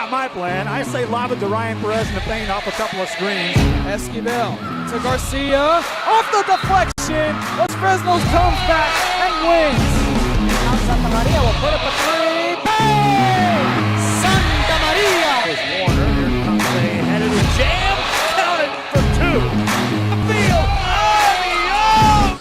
got my plan. I say lob it to Ryan Perez in the paint off a couple of screens. Esquivel to Garcia, off the deflection. Los Fresnos comes back and wins. Now Santa Maria will put up a three. Bang! Santa Maria! There's Warner. Here comes a headed jam. Count it for two. Field. Adios!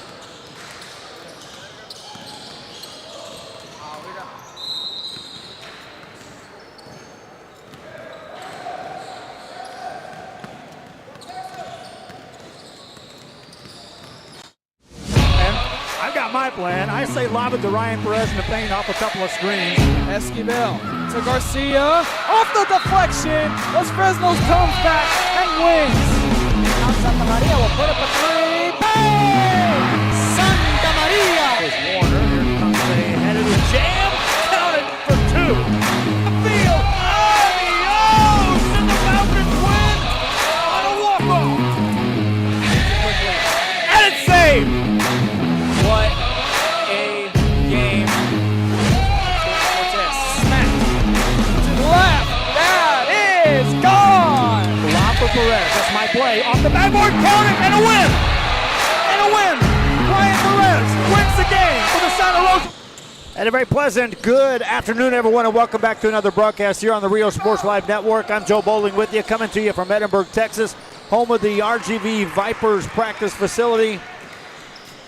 I've got my plan. I say lob it to Ryan Perez in the paint off a couple of screens. Esquivel to Garcia, off the deflection. Los Fresnos comes back and wins. Now Santa Maria will put up a three. Bang! Santa Maria! There's Warner. Here comes a headed jam. Count it for two. Field. Adios! And the Falcons win on a walk-off. And it's saved. What a game. What's this? Smack. To the left. That is gone. Lob for Perez. That's my play. Off the backboard. Count it. And a win. And a win. Ryan Perez wins the game for the Santa Rosa. And a very pleasant good afternoon, everyone, and welcome back to another broadcast here on the Rio Sports Live Network. I'm Joe Bowling with you, coming to you from Edinburgh, Texas, home of the RGV Vipers practice facility.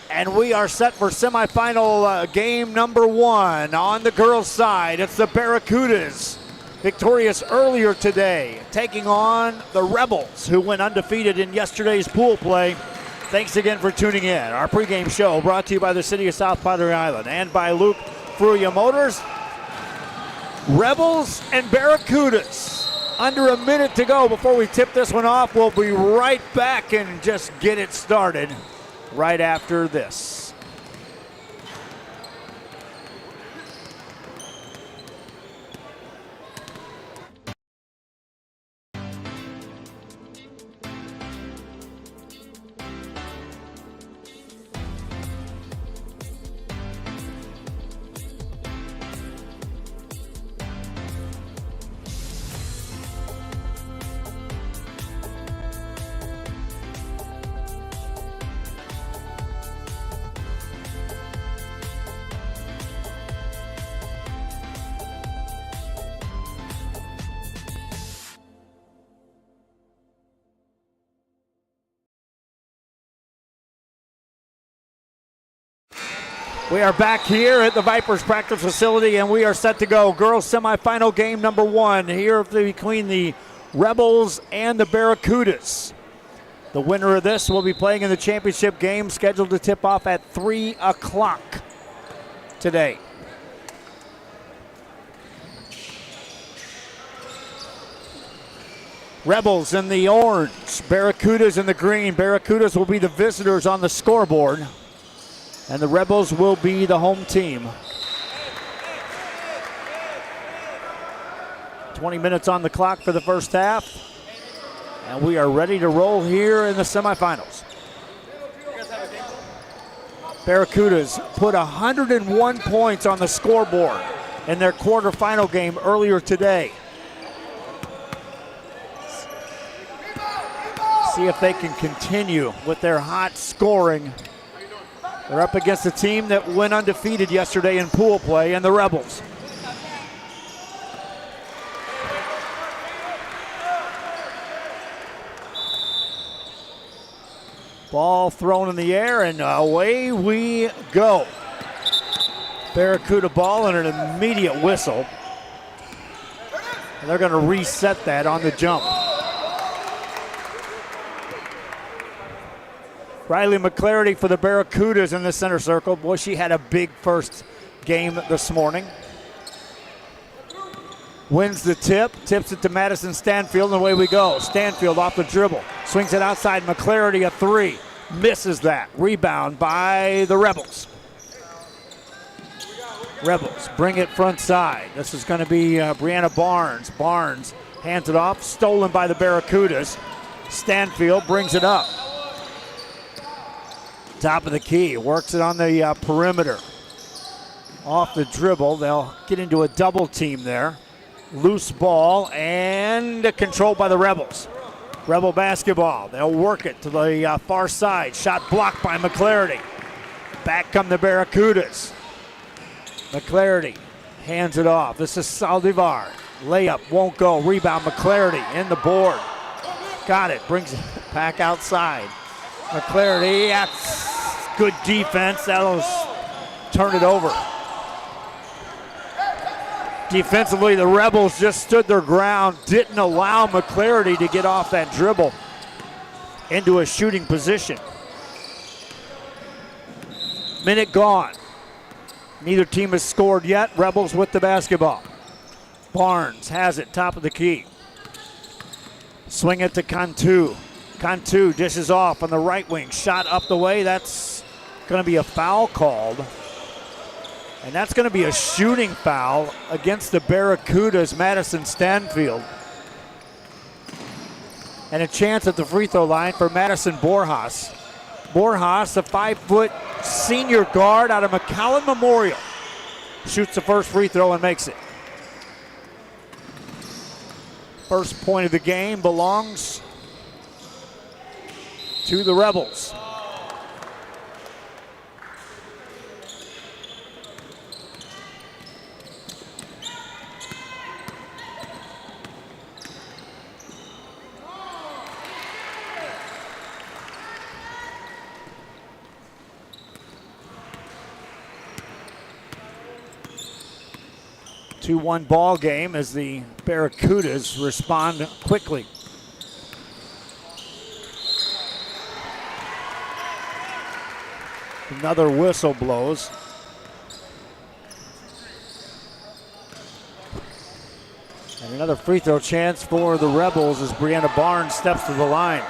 And we are set for semifinal game number one. On the girls' side, it's the Barracudas, victorious earlier today, taking on the Rebels, who went undefeated in yesterday's pool play. Thanks again for tuning in. Our pregame show brought to you by the City of South Padre Island and by Luke Fruya Motors. Rebels and Barracudas. Under a minute to go before we tip this one off. We'll be right back and just get it started right after this. We are back here at the Vipers practice facility, and we are set to go. Girls semifinal game number one here between the Rebels and the Barracudas. The winner of this will be playing in the championship game, scheduled to tip off at 3 o'clock today. Rebels in the orange, Barracudas in the green. Barracudas will be the visitors on the scoreboard, and the Rebels will be the home team. 20 minutes on the clock for the first half, and we are ready to roll here in the semifinals. Barracudas put 101 points on the scoreboard in their quarterfinal game earlier today. See if they can continue with their hot scoring. They're up against a team that went undefeated yesterday in pool play, and the Rebels. Ball thrown in the air, and away we go. Barracuda ball and an immediate whistle. And they're going to reset that on the jump. Riley McClarity for the Barracudas in the center circle. Boy, she had a big first game this morning. Wins the tip, tips it to Madison Stanfield, and away we go. Stanfield off the dribble, swings it outside. McClarity a three, misses that. Rebound by the Rebels. Rebels bring it front side. This is going to be Brianna Barnes. Barnes hands it off, stolen by the Barracudas. Stanfield brings it up. Top of the key, works it on the perimeter. Off the dribble, they'll get into a double team there. Loose ball and controlled by the Rebels. Rebel basketball. They'll work it to the far side. Shot blocked by McClarity. Back come the Barracudas. McClarity hands it off. This is Saldivar. Layup won't go. Rebound McClarity in the board. Got it. Brings it back outside. McClarity. That's good defense. That'll turn it over. Defensively, the Rebels just stood their ground, didn't allow McClarity to get off that dribble into a shooting position. Minute gone. Neither team has scored yet. Rebels with the basketball. Barnes has it, top of the key. Swing it to Cantu. Cantu dishes off on the right wing. Shot up the way. That's going to be a foul called. And that's going to be a shooting foul against the Barracudas, Madison Stanfield. And a chance at the free throw line for Madison Borjas. Borjas, a 5-foot senior guard out of McAllen Memorial, shoots the first free throw and makes it. First point of the game belongs to the Rebels. Two-one ball game as the Barracudas respond quickly. Another whistle blows. And another free throw chance for the Rebels as Brianna Barnes steps to the line.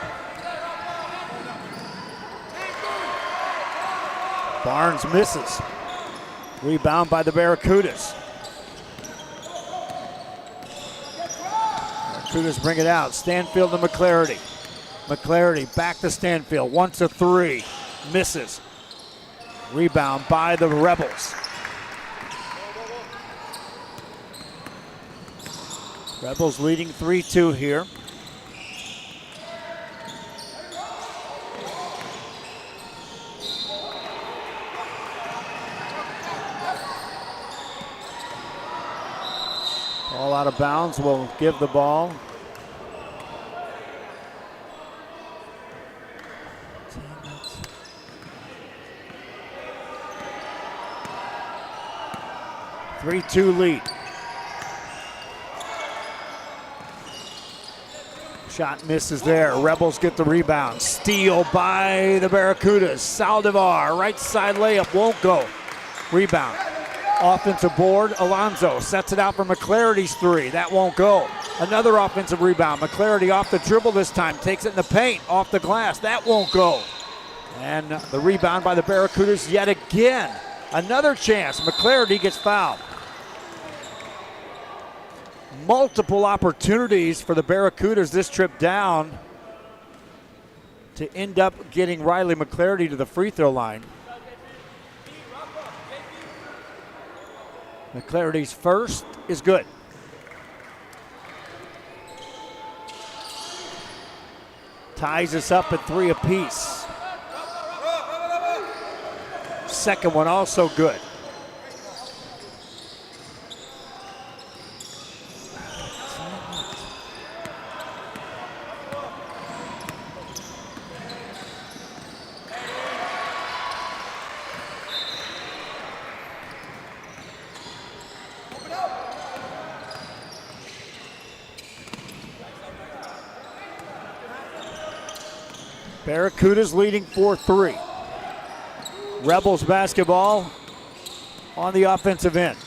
Barnes misses. Rebound by the Barracudas. Barracudas bring it out. Stanfield to McClarity. McClarity back to Stanfield. Wants a three. Misses. Rebound by the Rebels. Rebels leading 3-2 here. Ball out of bounds. Will give the ball. Damn it. 3-2 lead. Shot misses there. Rebels get the rebound. Steal by the Barracudas. Saldivar, right side layup, won't go. Rebound. Offensive board, Alonzo sets it out for McClarity's three. That won't go. Another offensive rebound. McClarity off the dribble this time. Takes it in the paint, off the glass. That won't go. And the rebound by the Barracudas yet again. Another chance. McClarity gets fouled. Multiple opportunities for the Barracudas this trip down to end up getting Riley McClarity to the free throw line. McClarity's first is good. Ties us up at 3 apiece. Second one also good. Barracudas leading 4-3. Rebels basketball on the offensive end.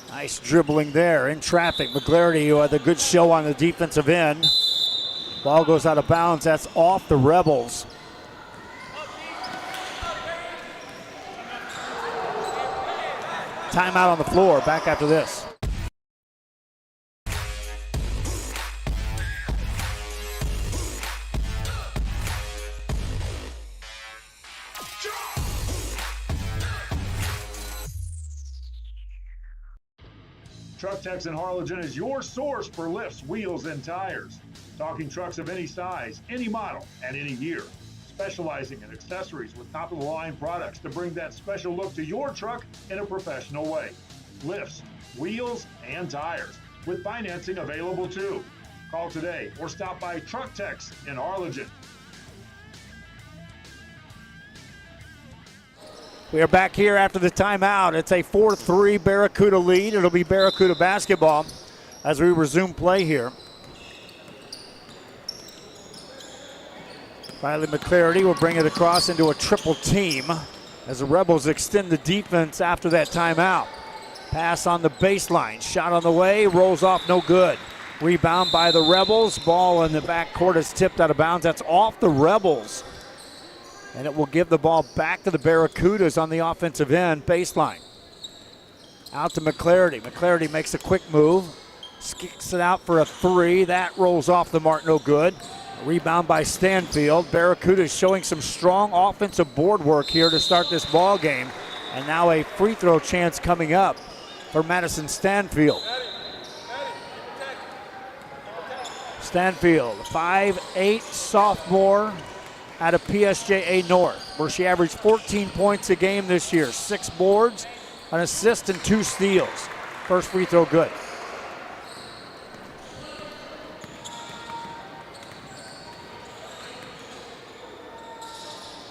Nice dribbling there in traffic. McClarity, who had a good show on the defensive end. Ball goes out of bounds. That's off the Rebels. Timeout on the floor. Back after this. Truck Techs in Harlingen is your source for lifts, wheels, and tires. Talking trucks of any size, any model, and any year. Specializing in accessories with top-of-the-line products to bring that special look to your truck in a professional way. Lifts, wheels, and tires, with financing available too. Call today or stop by Truck Techs in Harlingen. We are back here after the timeout. It's a 4-3 Barracuda lead. It'll be Barracuda basketball as we resume play here. Riley McClarity will bring it across into a triple team as the Rebels extend the defense after that timeout. Pass on the baseline, shot on the way, rolls off, no good. Rebound by the Rebels. Ball in the backcourt is tipped out of bounds. That's off the Rebels. And it will give the ball back to the Barracudas on the offensive end, baseline. Out to McClarity. McClarity makes a quick move, kicks it out for a three. That rolls off the mark, no good. Rebound by Stanfield. Barracudas showing some strong offensive board work here to start this ball game. And now a free throw chance coming up for Madison Stanfield. Stanfield, 5'8" sophomore out of PSJA North, where she averaged 14 points a game this year, 6 boards, an assist, and 2 steals. First free throw good.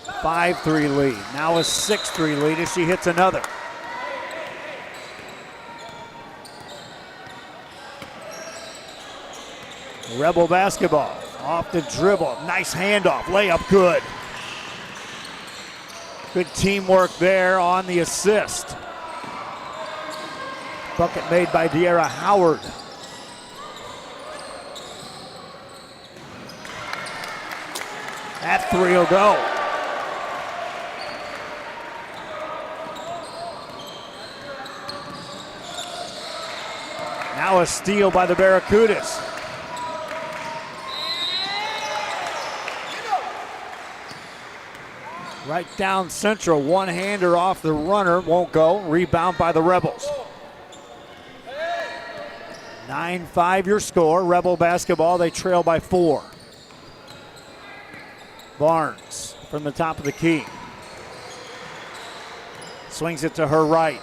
A 5-3 lead, now a 6-3 lead as she hits another. Rebel basketball. Off the dribble, nice handoff, layup good. Good teamwork there on the assist. Bucket made by De'Ara Howard. That three will go. Now a steal by the Barracudas. Right down central, one-hander off the runner, won't go. Rebound by the Rebels. 9-5 your score. Rebel basketball, they trail by 4. Barnes from the top of the key. Swings it to her right.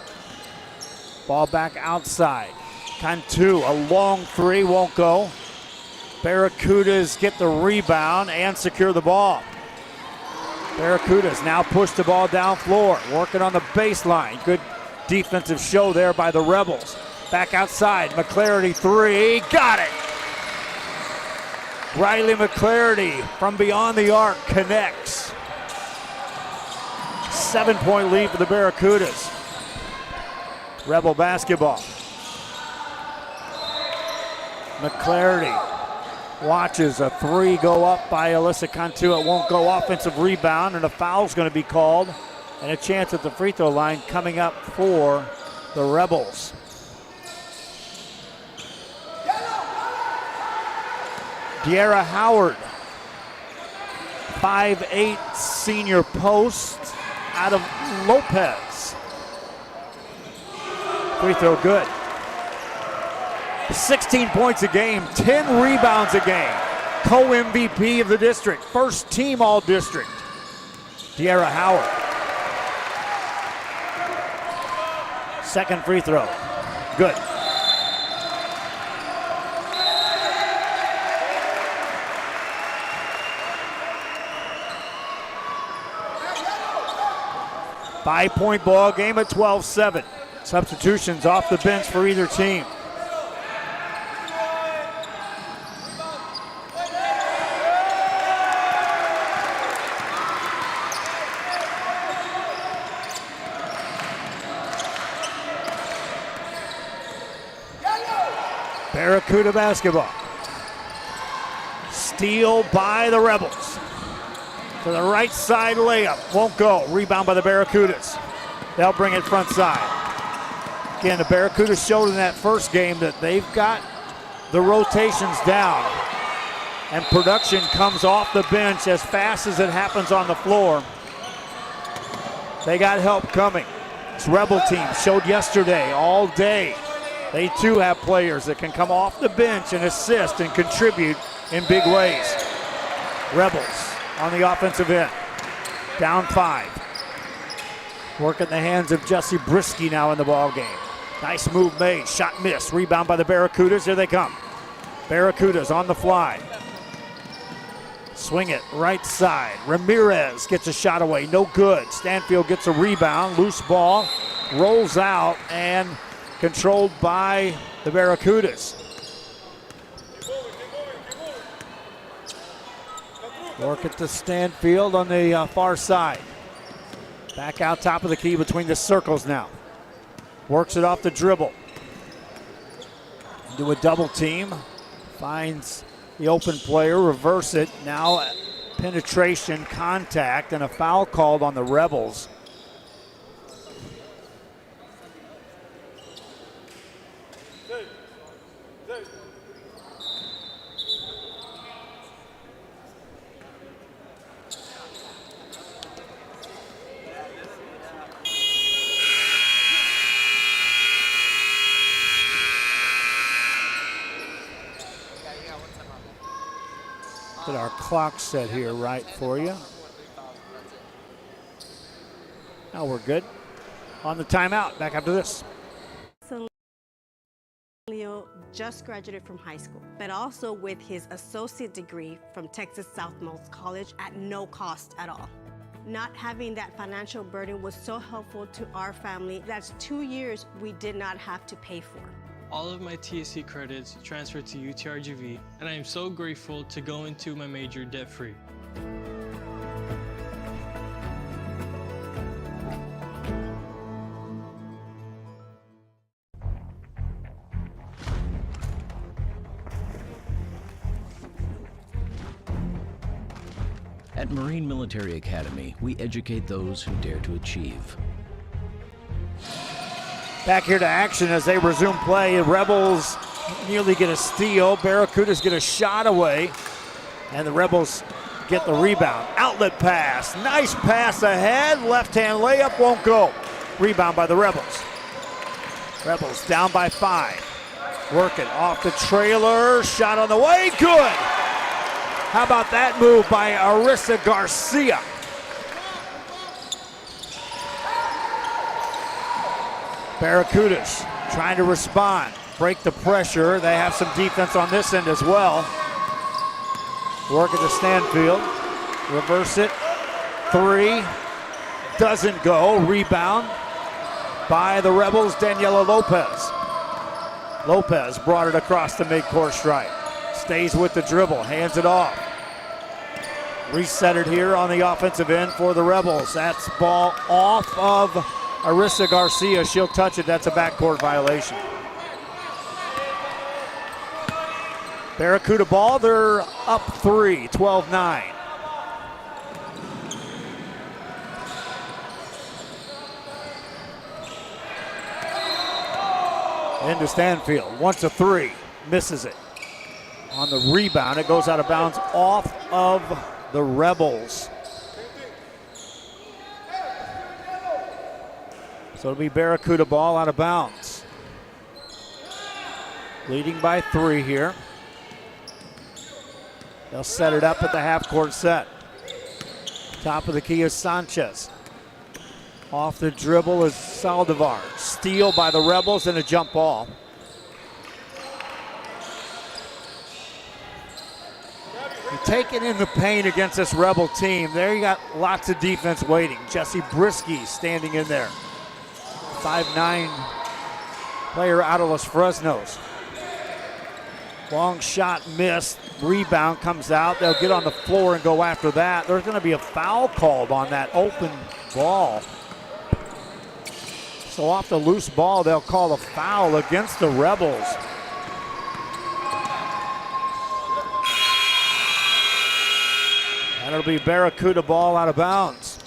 Ball back outside. Cantu, a long three, won't go. Barracudas get the rebound and secure the ball. Barracudas now push the ball down floor, working on the baseline. Good defensive show there by the Rebels. Back outside, McClarity three, got it! Riley McClarity from beyond the arc connects. 7-point lead for the Barracudas. Rebel basketball. McClarity watches a three go up by Alyssa Cantu. It won't go. Offensive rebound, and a foul's going to be called. And a chance at the free throw line coming up for the Rebels. De'Ara Howard, 5'8" senior post out of Lopez. Free throw good. 16 points a game, 10 rebounds a game. Co-MVP of the district, first team all-district. De'Ara Howard. Second free throw, good. Five-point ball game at 12-7. Substitutions off the bench for either team. Barracuda basketball. Steal by the Rebels. To the right side layup, won't go. Rebound by the Barracudas. They'll bring it front side. Again, the Barracudas showed in that first game that they've got the rotations down. And production comes off the bench as fast as it happens on the floor. They got help coming. This Rebel team showed yesterday all day They too have players that can come off the bench and assist and contribute in big ways. Rebels on the offensive end. Down 5. Working the hands of Jesse Brisky now in the ball game. Nice move made. Shot missed. Rebound by the Barracudas. Here they come. Barracudas on the fly. Swing it right side. Ramirez gets a shot away. No good. Stanfield gets a rebound. Loose ball. Rolls out and controlled by the Barracudas. Work it to Stanfield on the far side. Back out top of the key between the circles now. Works it off the dribble. Into a double team. Finds the open player, reverse it. Now penetration, contact, and a foul called on the Rebels. Get our clock set here right for you. Now we're good. On the timeout, back after this. Leo just graduated from high school, but also with his associate degree from Texas Southmost College at no cost at all. Not having that financial burden was so helpful to our family. That's 2 years we did not have to pay for. All of my TSC credits transferred to UTRGV, and I am so grateful to go into my major debt-free. At Marine Military Academy, we educate those who dare to achieve. Back here to action as they resume play. Rebels nearly get a steal. Barracudas get a shot away. And the Rebels get the rebound. Outlet pass. Nice pass ahead. Left-hand layup won't go. Rebound by the Rebels. Rebels down by 5. Working off the trailer. Shot on the way. Good. How about that move by Arissa Garcia? Barracudas trying to respond, break the pressure. They have some defense on this end as well. Work at the Stanfield, reverse it, 3, doesn't go. Rebound by the Rebels, Daniela Lopez. Lopez brought it across the midcourt stripe. Stays with the dribble, hands it off. Reset it here on the offensive end for the Rebels. That's ball off of Arissa Garcia. She'll touch it. That's a backcourt violation. Barracuda ball. They're up 3, 12-9. Into Stanfield. Wants a 3. Misses it. On the rebound, it goes out of bounds off of the Rebels. So it'll be Barracuda ball out of bounds. Leading by 3 here. They'll set it up at the half-court set. Top of the key is Sanchez. Off the dribble is Saldivar. Steal by the Rebels and a jump ball. You're taking in the pain against this Rebel team. There you got lots of defense waiting. Jesse Brisky standing in there. 5'9" player out of Los Fresnos. Long shot missed. Rebound comes out. They'll get on the floor and go after that. There's going to be a foul called on that open ball. So off the loose ball, they'll call a foul against the Rebels. And it'll be Barracuda ball out of bounds.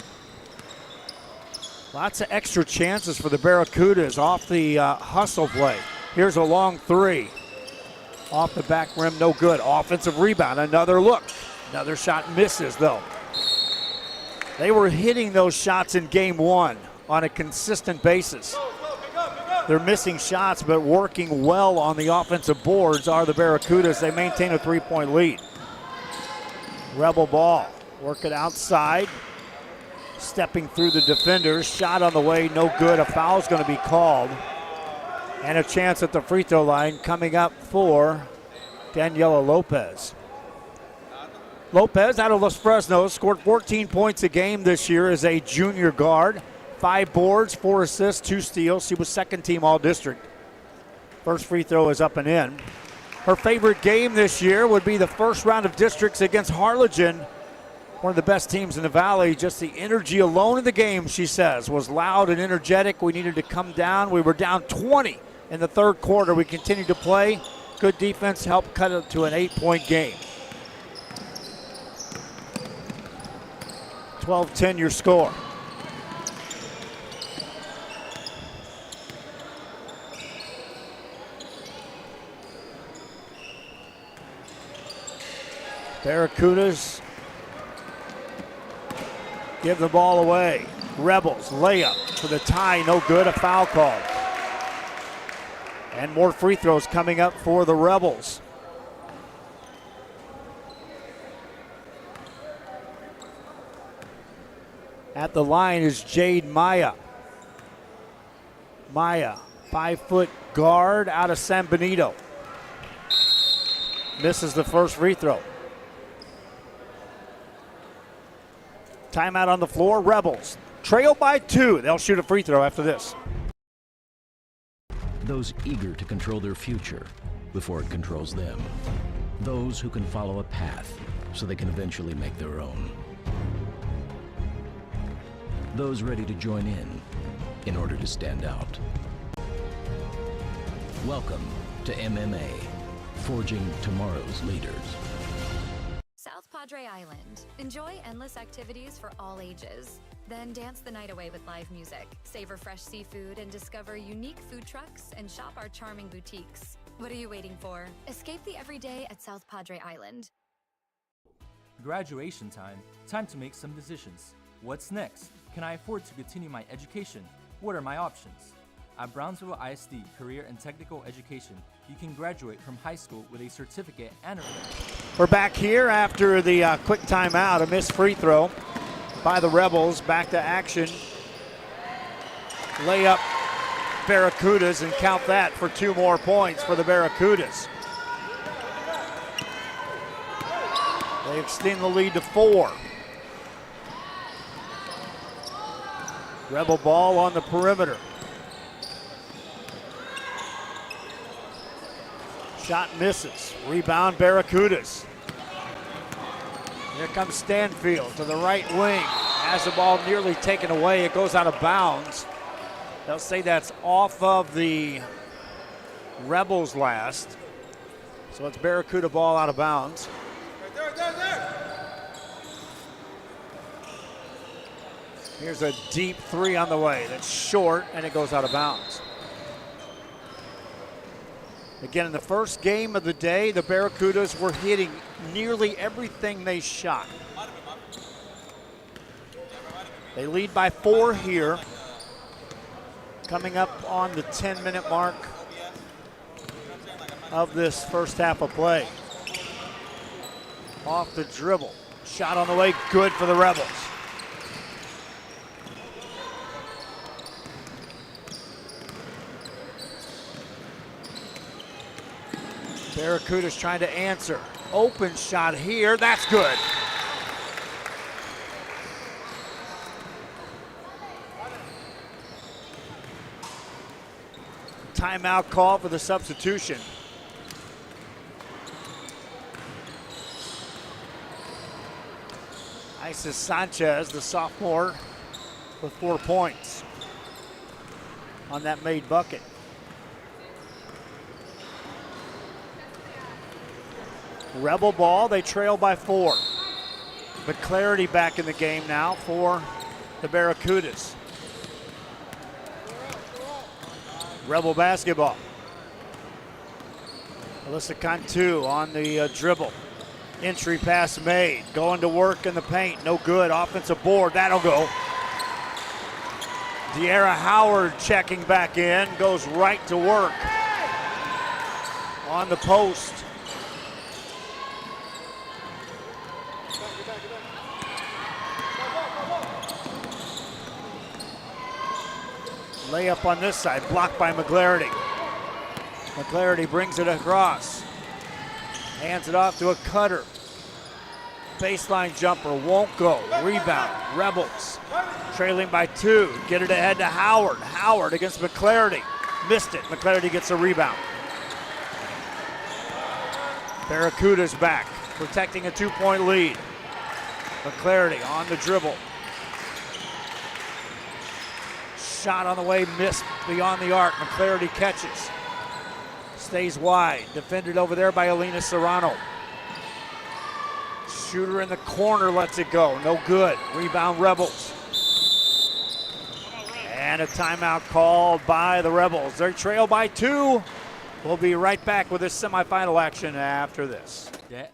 Lots of extra chances for the Barracudas off the hustle play. Here's a long 3. Off the back rim, no good. Offensive rebound, another look. Another shot misses though. They were hitting those shots in game 1 on a consistent basis. They're missing shots, but working well on the offensive boards are the Barracudas. They maintain a 3-point lead. Rebel ball, work it outside. Stepping through the defenders, shot on the way, no good. A foul's going to be called. And a chance at the free throw line coming up for Daniela Lopez. Lopez out of Los Fresnos, scored 14 points a game this year as a junior guard. 5 boards, 4 assists, 2 steals. She was second team all-district. First free throw is up and in. Her favorite game this year would be the first round of districts against Harlingen, one of the best teams in the Valley. Just the energy alone in the game, she says, was loud and energetic. We needed to come down. We were down 20 in the third quarter. We continued to play. Good defense helped cut it to an 8-point game. 12-10 your score. Barracudas give the ball away. Rebels layup for the tie, no good, a foul call. And more free throws coming up for the Rebels. At the line is Jade Maya. Maya, 5-foot guard out of San Benito. Misses the first free throw. Timeout on the floor, Rebels. Trail by 2. They'll shoot a free throw after this. Those eager to control their future before it controls them. Those who can follow a path so they can eventually make their own. Those ready to join in order to stand out. Welcome to MMA, forging tomorrow's leaders. South Padre Island. Enjoy endless activities for all ages. Then dance the night away with live music, savor fresh seafood, and discover unique food trucks and shop our charming boutiques. What are you waiting for? Escape the everyday at South Padre Island. Graduation time. Time to make some decisions. What's next? Can I afford to continue my education? What are my options? At Brownsville ISD Career and Technical Education, you can graduate from high school with a certificate and a... We're back here after the quick timeout. A missed free throw by the Rebels. Back to action. Layup Barracudas, and count that for 2 more points for the Barracudas. They extend the lead to 4. Rebel ball on the perimeter. Shot misses. Rebound Barracudas. Here comes Stanfield to the right wing. Has the ball nearly taken away. It goes out of bounds. They'll say that's off of the Rebels last. So it's Barracuda ball out of bounds. Here's a deep 3 on the way. That's short, and it goes out of bounds. Again, in the first game of the day, the Barracudas were hitting nearly everything they shot. They lead by 4 here. Coming up on the 10-minute mark of this first half of play. Off the dribble. Shot on the way, good for the Rebels. Barracuda's trying to answer. Open shot here, that's good. Timeout call for the substitution. Isis Sanchez, the sophomore, with 4 points on that made bucket. Rebel ball, they trail by 4. But clarity back in the game now for the Barracudas. Rebel basketball. Alyssa Cantu on the dribble. Entry pass made, going to work in the paint, no good. Offensive board, that'll go. De'Ara Howard checking back in, goes right to work on the post. Layup on this side, blocked by McClarity. McClarity brings it across. Hands it off to a cutter. Baseline jumper won't go. Rebound, Rebels. Trailing by 2. Get it ahead to Howard. Howard against McClarity. Missed it. McClarity gets a rebound. Barracudas back, protecting a 2-point lead. McClarity on the dribble. Shot on the way, missed beyond the arc. McClarity catches. Stays wide. Defended over there by Alina Serrano. Shooter in the corner lets it go. No good. Rebound Rebels. And a timeout called by the Rebels. They trail by 2. We'll be right back with this semifinal action after this. Debt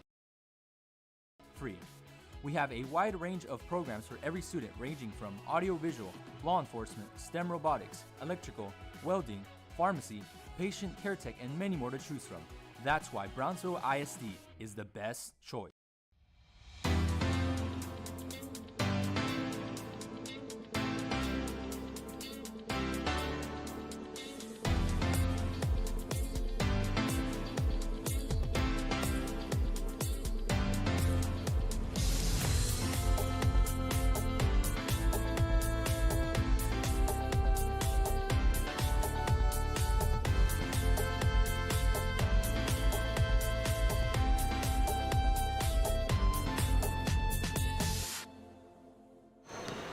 free. We have a wide range of programs for every student, ranging from audiovisual, law enforcement, STEM robotics, electrical, welding, pharmacy, patient care tech, and many more to choose from. That's why Brownsville ISD is the best choice.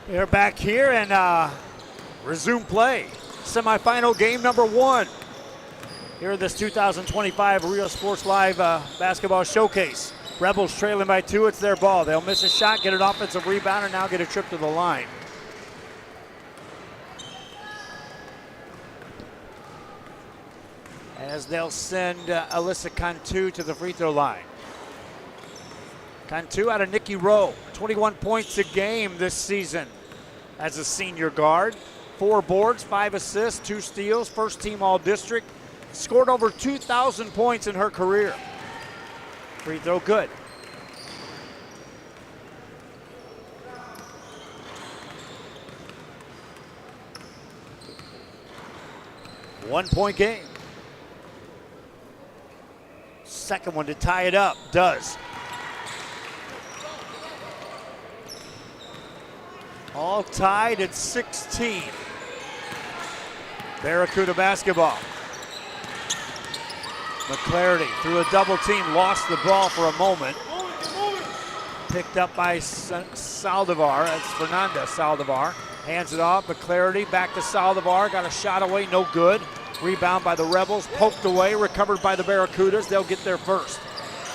They're back here and resume play. Semifinal game number 1 here at this 2025 Rio Sports Live basketball showcase. Rebels trailing by 2. It's their ball. They'll miss a shot, get an offensive rebound, and now get a trip to the line. As they'll send Alyssa Cantu to the free throw line. Cantu out of Nikki Rowe, 21 points a game this season as a senior guard. 4 boards, 5 assists, 2 steals, first team all-district. Scored over 2,000 points in her career. Free throw good. One-point game. Second one to tie it up, does. All tied at 16. Barracuda basketball. McClarity through a double team, lost the ball for a moment. Picked up by Saldivar. That's Fernanda Saldivar. Hands it off. McClarity back to Saldivar. Got a shot away, no good. Rebound by the Rebels. Poked away, recovered by the Barracudas. They'll get there first.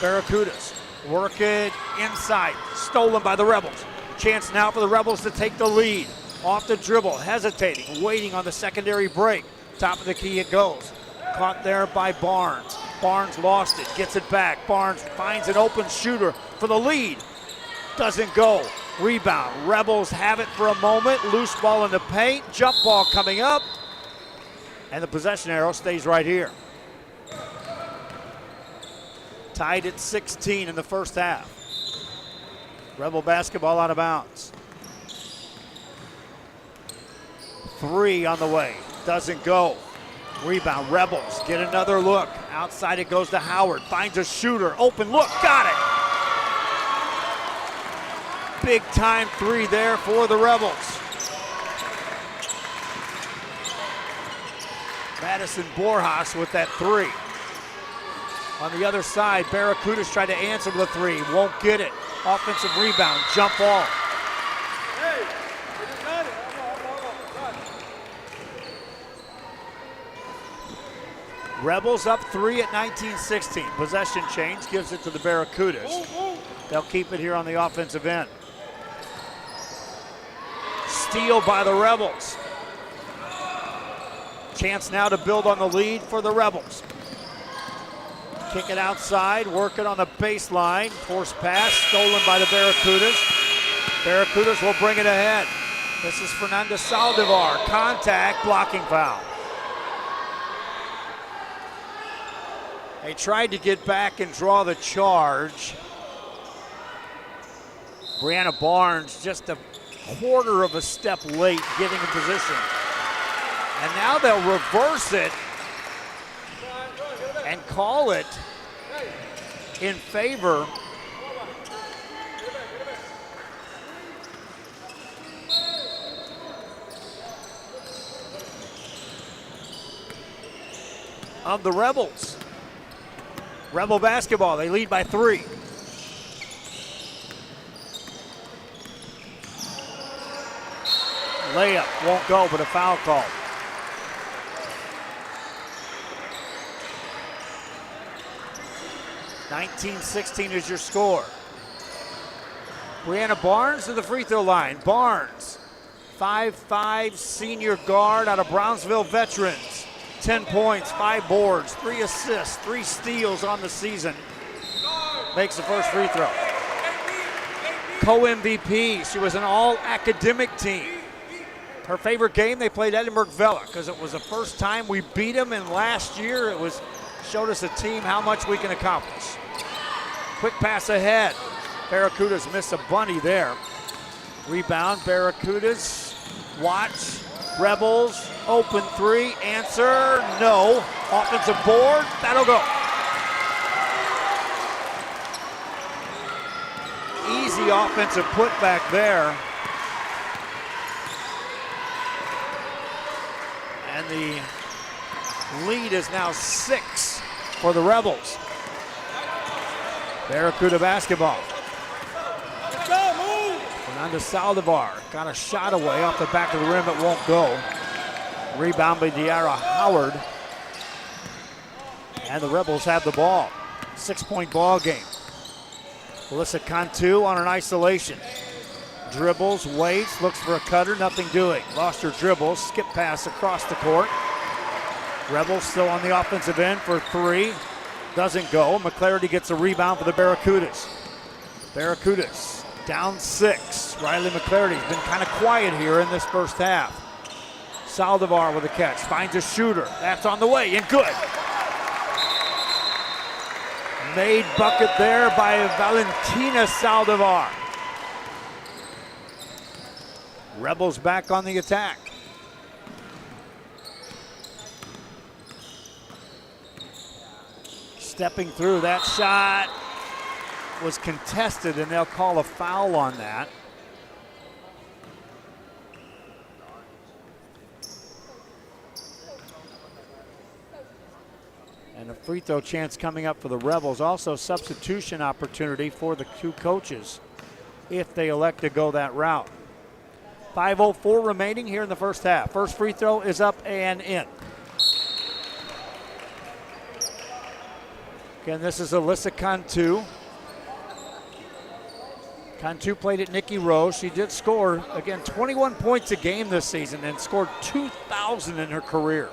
Barracudas work it inside. Stolen by the Rebels. Chance now for the Rebels to take the lead. Off the dribble, hesitating, waiting on the secondary break. Top of the key it goes. Caught there by Barnes. Barnes lost it, gets it back. Barnes finds an open shooter for the lead. Doesn't go. Rebound. Rebels have it for a moment. Loose ball in the paint. Jump ball coming up. And the possession arrow stays right here. Tied at 16 in the first half. Rebel basketball out of bounds. 3 on the way. Doesn't go. Rebound. Rebels get another look. Outside it goes to Howard. Finds a shooter. Open look. Got it. Big time 3 there for the Rebels. Madison Borjas with that 3. On the other side, Barracudas tried to answer with a 3. Won't get it. Offensive rebound, jump ball. Rebels up 3 at 19-16. Possession change gives it to the Barracudas. They'll keep it here on the offensive end. Steal by the Rebels. Chance now to build on the lead for the Rebels. Kick it outside, work it on the baseline. Force pass, stolen by the Barracudas. Barracudas will bring it ahead. This is Fernando Saldivar. Contact, blocking foul. They tried to get back and draw the charge. Brianna Barnes just a quarter of a step late getting in position. And now they'll reverse it and call it in favor of the Rebels. Rebel basketball, they lead by 3. Layup won't go, but a foul call. (19-16) is your score. Brianna Barnes to the free throw line. Barnes, 5'5" senior guard out of Brownsville Veterans. 10 points, 5 boards, 3 assists, 3 steals on the season. Makes the first free throw. Co-MVP, she was an all-academic team. Her favorite game, they played Edinburgh Vella because it was the first time we beat them, and last year it showed us a team how much we can accomplish. Quick pass ahead. Barracudas missed a bunny there. Rebound, Barracudas. Watch. Rebels, open 3, answer, no. Offensive board, that'll go. Easy offensive putback there. And the lead is now 6 for the Rebels. Barracuda basketball. Fernando Saldivar got a shot away off the back of the rim. It won't go. Rebound by De'Ara Howard. And the Rebels have the ball. 6-point ball game. Alyssa Cantu on an isolation. Dribbles, waits, looks for a cutter, nothing doing. Lost her dribbles, skip pass across the court. Rebels still on the offensive end for 3. Doesn't go. McClarity gets a rebound for the Barracudas. Barracudas down 6. Riley McClarity's been kind of quiet here in this first half. Saldivar with a catch, finds a shooter. That's on the way and good. Made bucket there by Valentina Saldivar. Rebels back on the attack. Stepping through, that shot was contested and they'll call a foul on that. And a free throw chance coming up for the Rebels. Also substitution opportunity for the 2 coaches if they elect to go that route. 5:04 remaining here in the first half. First free throw is up and in. Again, this is Alyssa Cantu. Cantu played at Nikki Rose. She did score, again, 21 points a game this season and scored 2,000 in her career.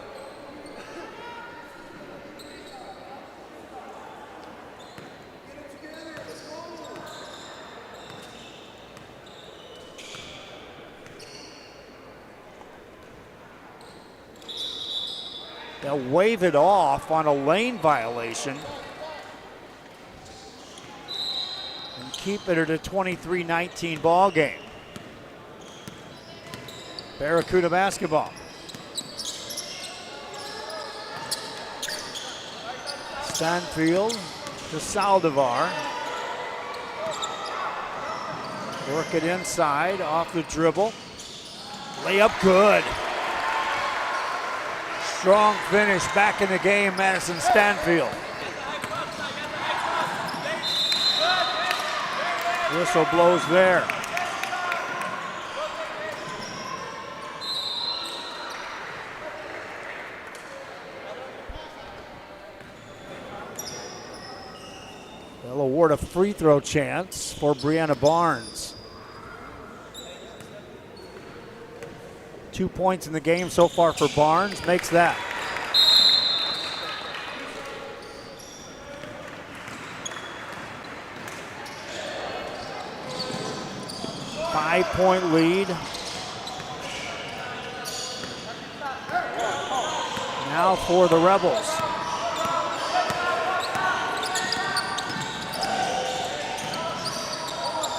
They'll wave it off on a lane violation and keep it at a 23-19 ball game. Barracuda basketball. Stanfield to Saldivar. Work it inside, off the dribble. Layup good. Strong finish back in the game, Madison Stanfield. Whistle blows there. They'll award a free throw chance for Brianna Barnes. 2 points in the game so far for Barnes, makes that. Five-point lead Now for the Rebels.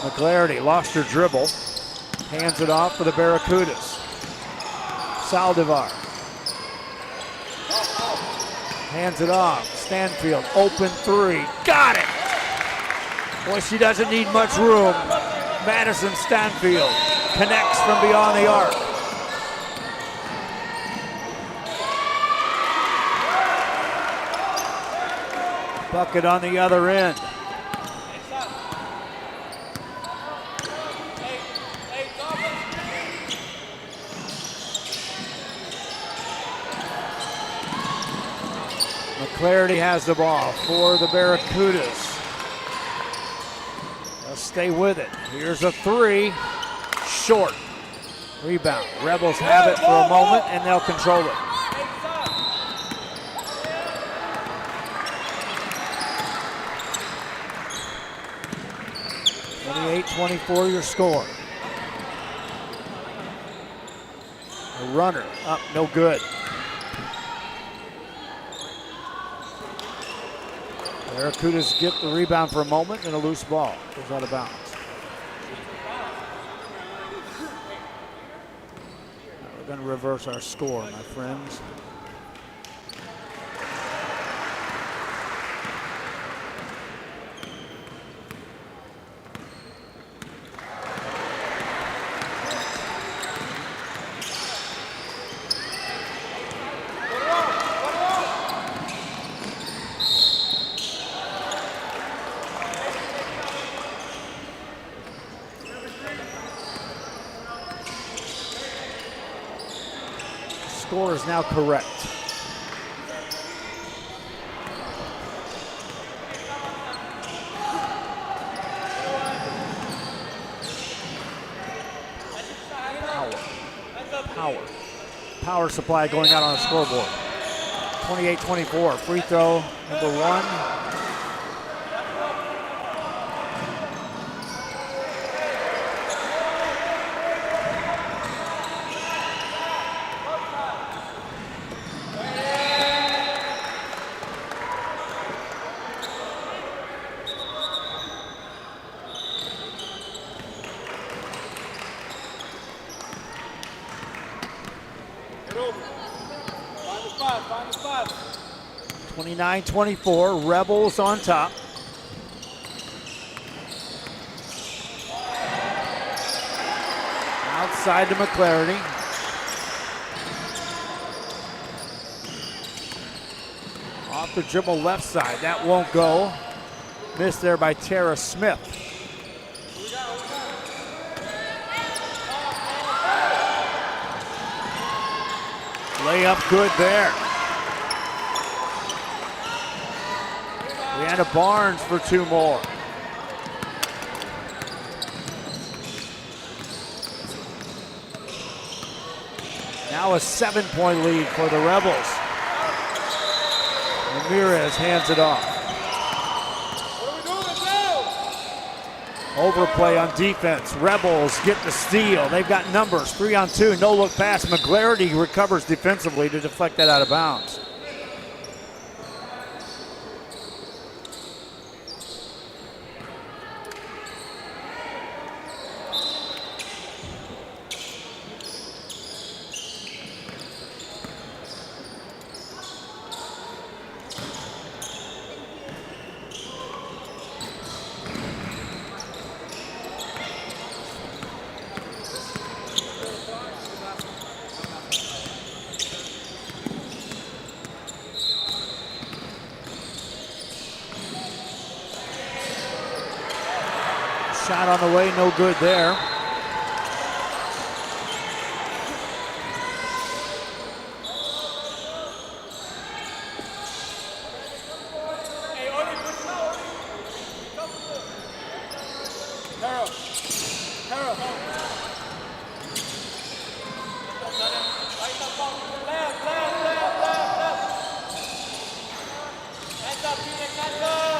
McClarity lost her dribble. Hands it off for the Barracudas. Saldivar. Hands it off. Stanfield, open three. Got it! Boy, she doesn't need much room. Madison Stanfield connects from beyond the arc. Bucket on the other end. McClarity has the ball for the Barracudas. They'll stay with it. Here's a three. Short. Rebound. Rebels have it for a moment and they'll control it. (28-24) your score. A runner up, no good. Barracudas get the rebound for a moment and a loose ball goes out of bounds. Now we're going to reverse our score, my friends. Score is now correct. Power supply going out on the scoreboard. 28-24, free throw number one. Find the spot. 29-24, Rebels on top. Outside to McClarity. Off the dribble left side, that won't go. Missed there by Tara Smith. Layup good there. Brianna Barnes for two more. Now a 7-point lead for the Rebels. Ramirez hands it off. Overplay on defense. Rebels get the steal. They've got numbers. 3-on-2, no look pass. McClarity recovers defensively to deflect that out of bounds. Shot on the way, no good there.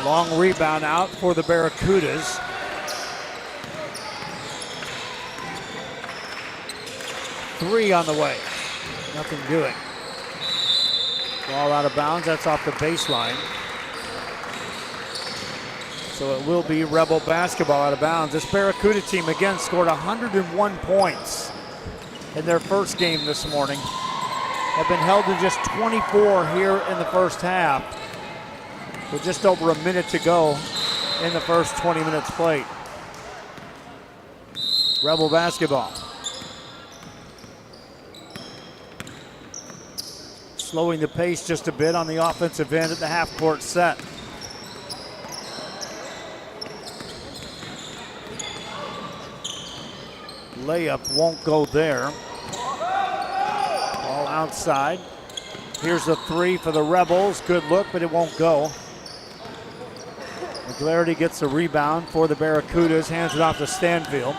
Long rebound out for the Barracudas. Three on the way. Nothing doing. Ball out of bounds, that's off the baseline. So it will be Rebel basketball out of bounds. This Barracuda team again scored 101 points in their first game this morning. Have been held to just 24 here in the first half, with just over a minute to go in the first 20 minutes played. Rebel basketball. Slowing the pace just a bit on the offensive end at the half-court set. Layup won't go there. Ball outside. Here's a three for the Rebels. Good look, but it won't go. McGlarity gets the rebound for the Barracudas, hands it off to Stanfield.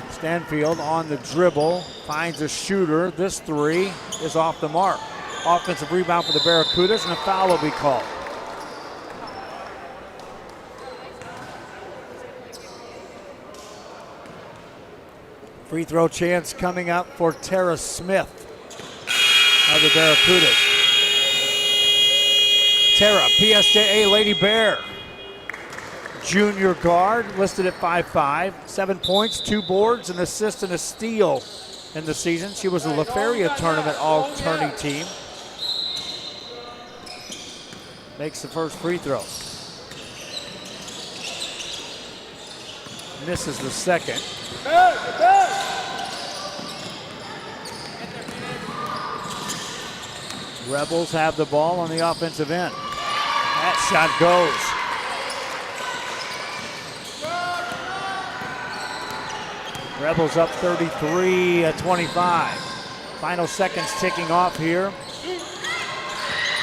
Stanfield on the dribble, finds a shooter. This three is off the mark. Offensive rebound for the Barracudas, and a foul will be called. Free throw chance coming up for Tara Smith of the Barracudas. Tara, PSJA Lady Bear. Junior guard, listed at 5'5", 7 points, 2 boards, an assist, and a steal in the season. She was a La Feria tournament all-tourney team. Makes the first free throw. Misses the second. Rebels have the ball on the offensive end. That shot goes. Rebels up 33-25. Final seconds ticking off here.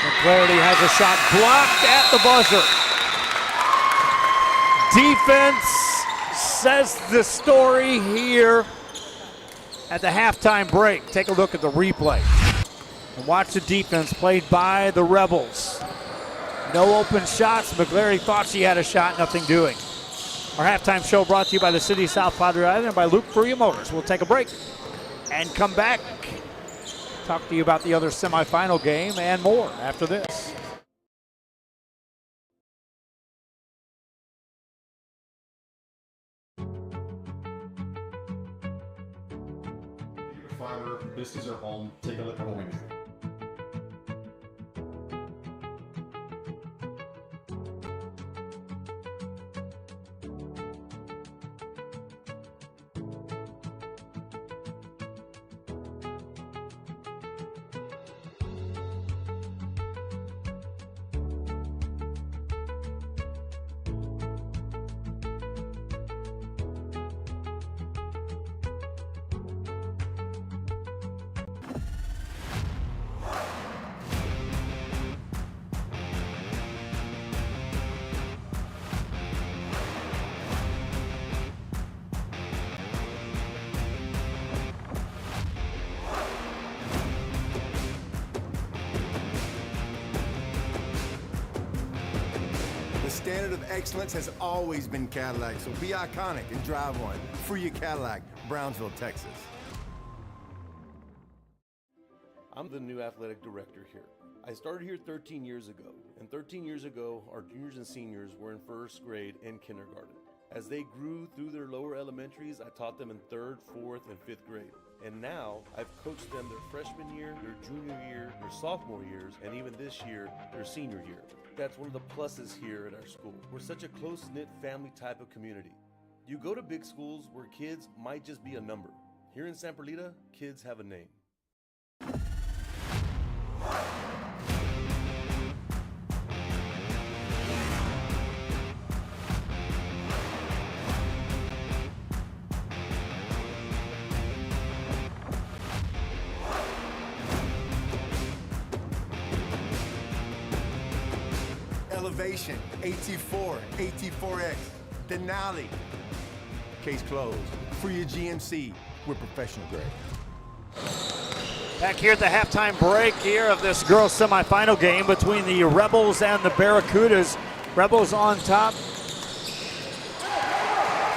McGlarity has a shot blocked at the buzzer. Defense says the story here at the halftime break. Take a look at the replay. And watch the defense played by the Rebels. No open shots. McGlarity thought she had a shot, nothing doing. Our halftime show brought to you by the City of South Padre Island and by Luke Freya Motors. We'll take a break and come back. Talk to you about the other semifinal game and more after this. Farmer, this is her home. Take a look at what we do. The standard of excellence has always been Cadillac, so be iconic and drive one. Free your Cadillac, Brownsville, Texas. I'm the new athletic director here. I started here 13 years ago, and 13 years ago, our juniors and seniors were in first grade and kindergarten. As they grew through their lower elementaries, I taught them in 3rd, 4th, and 5th grade. And now, I've coached them their freshman year, their junior year, their sophomore years, and even this year, their senior year. That's one of the pluses here at our school. We're such a close-knit family type of community. You go to big schools where kids might just be a number. Here in San Perlita, kids have a name. Elevation, AT4, AT4X, Denali. Case closed. For your GMC, we're professional grade. Back here at the halftime break here of this girls semifinal game between the Rebels and the Barracudas. Rebels on top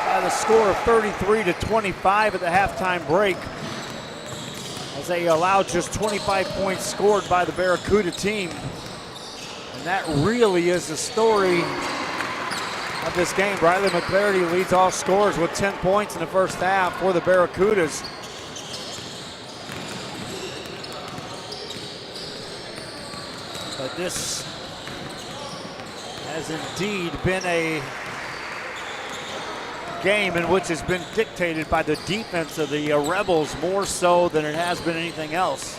by the score of 33-25 at the halftime break. As as they allowed just 25 points scored by the Barracuda team. And that really is the story of this game. Riley McClarty leads all scorers with 10 points in the first half for the Barracudas. But this has indeed been a game in which has been dictated by the defense of the Rebels more so than it has been anything else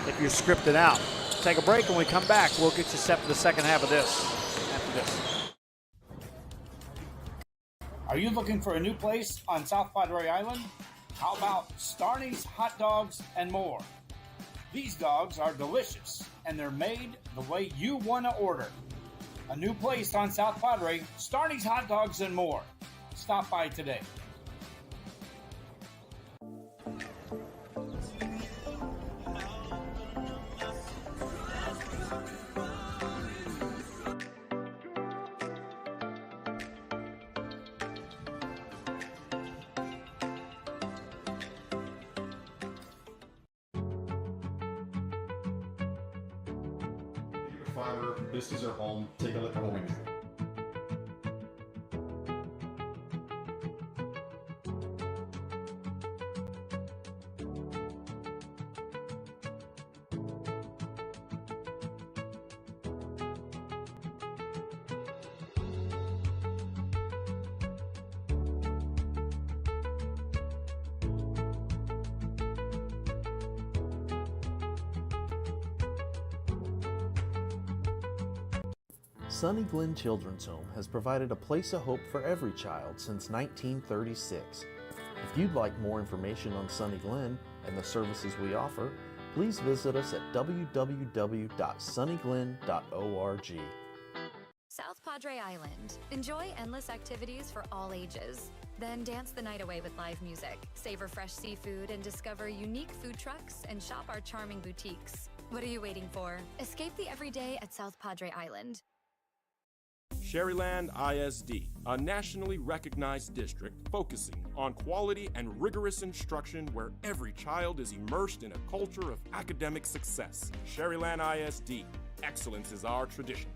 if you script it out. Take a break. When we come back, we'll get you set for the second half of this after this. Are you looking for a new place on South Padre Island? How about Starny's Hot Dogs and More? These dogs are delicious, and they're made the way you want to order. A new place on South Padre, Starny's Hot Dogs and More. Stop by today. Fiber, this is our home. Take a look at our wings. Sunny Glen Children's Home has provided a place of hope for every child since 1936. If you'd like more information on Sunny Glen and the services we offer, please visit us at www.sunnyglen.org. South Padre Island. Enjoy endless activities for all ages. Then dance the night away with live music, savor fresh seafood, and discover unique food trucks and shop our charming boutiques. What are you waiting for? Escape the everyday at South Padre Island. Sherryland ISD, a nationally recognized district focusing on quality and rigorous instruction where every child is immersed in a culture of academic success. Sherryland ISD, excellence is our tradition.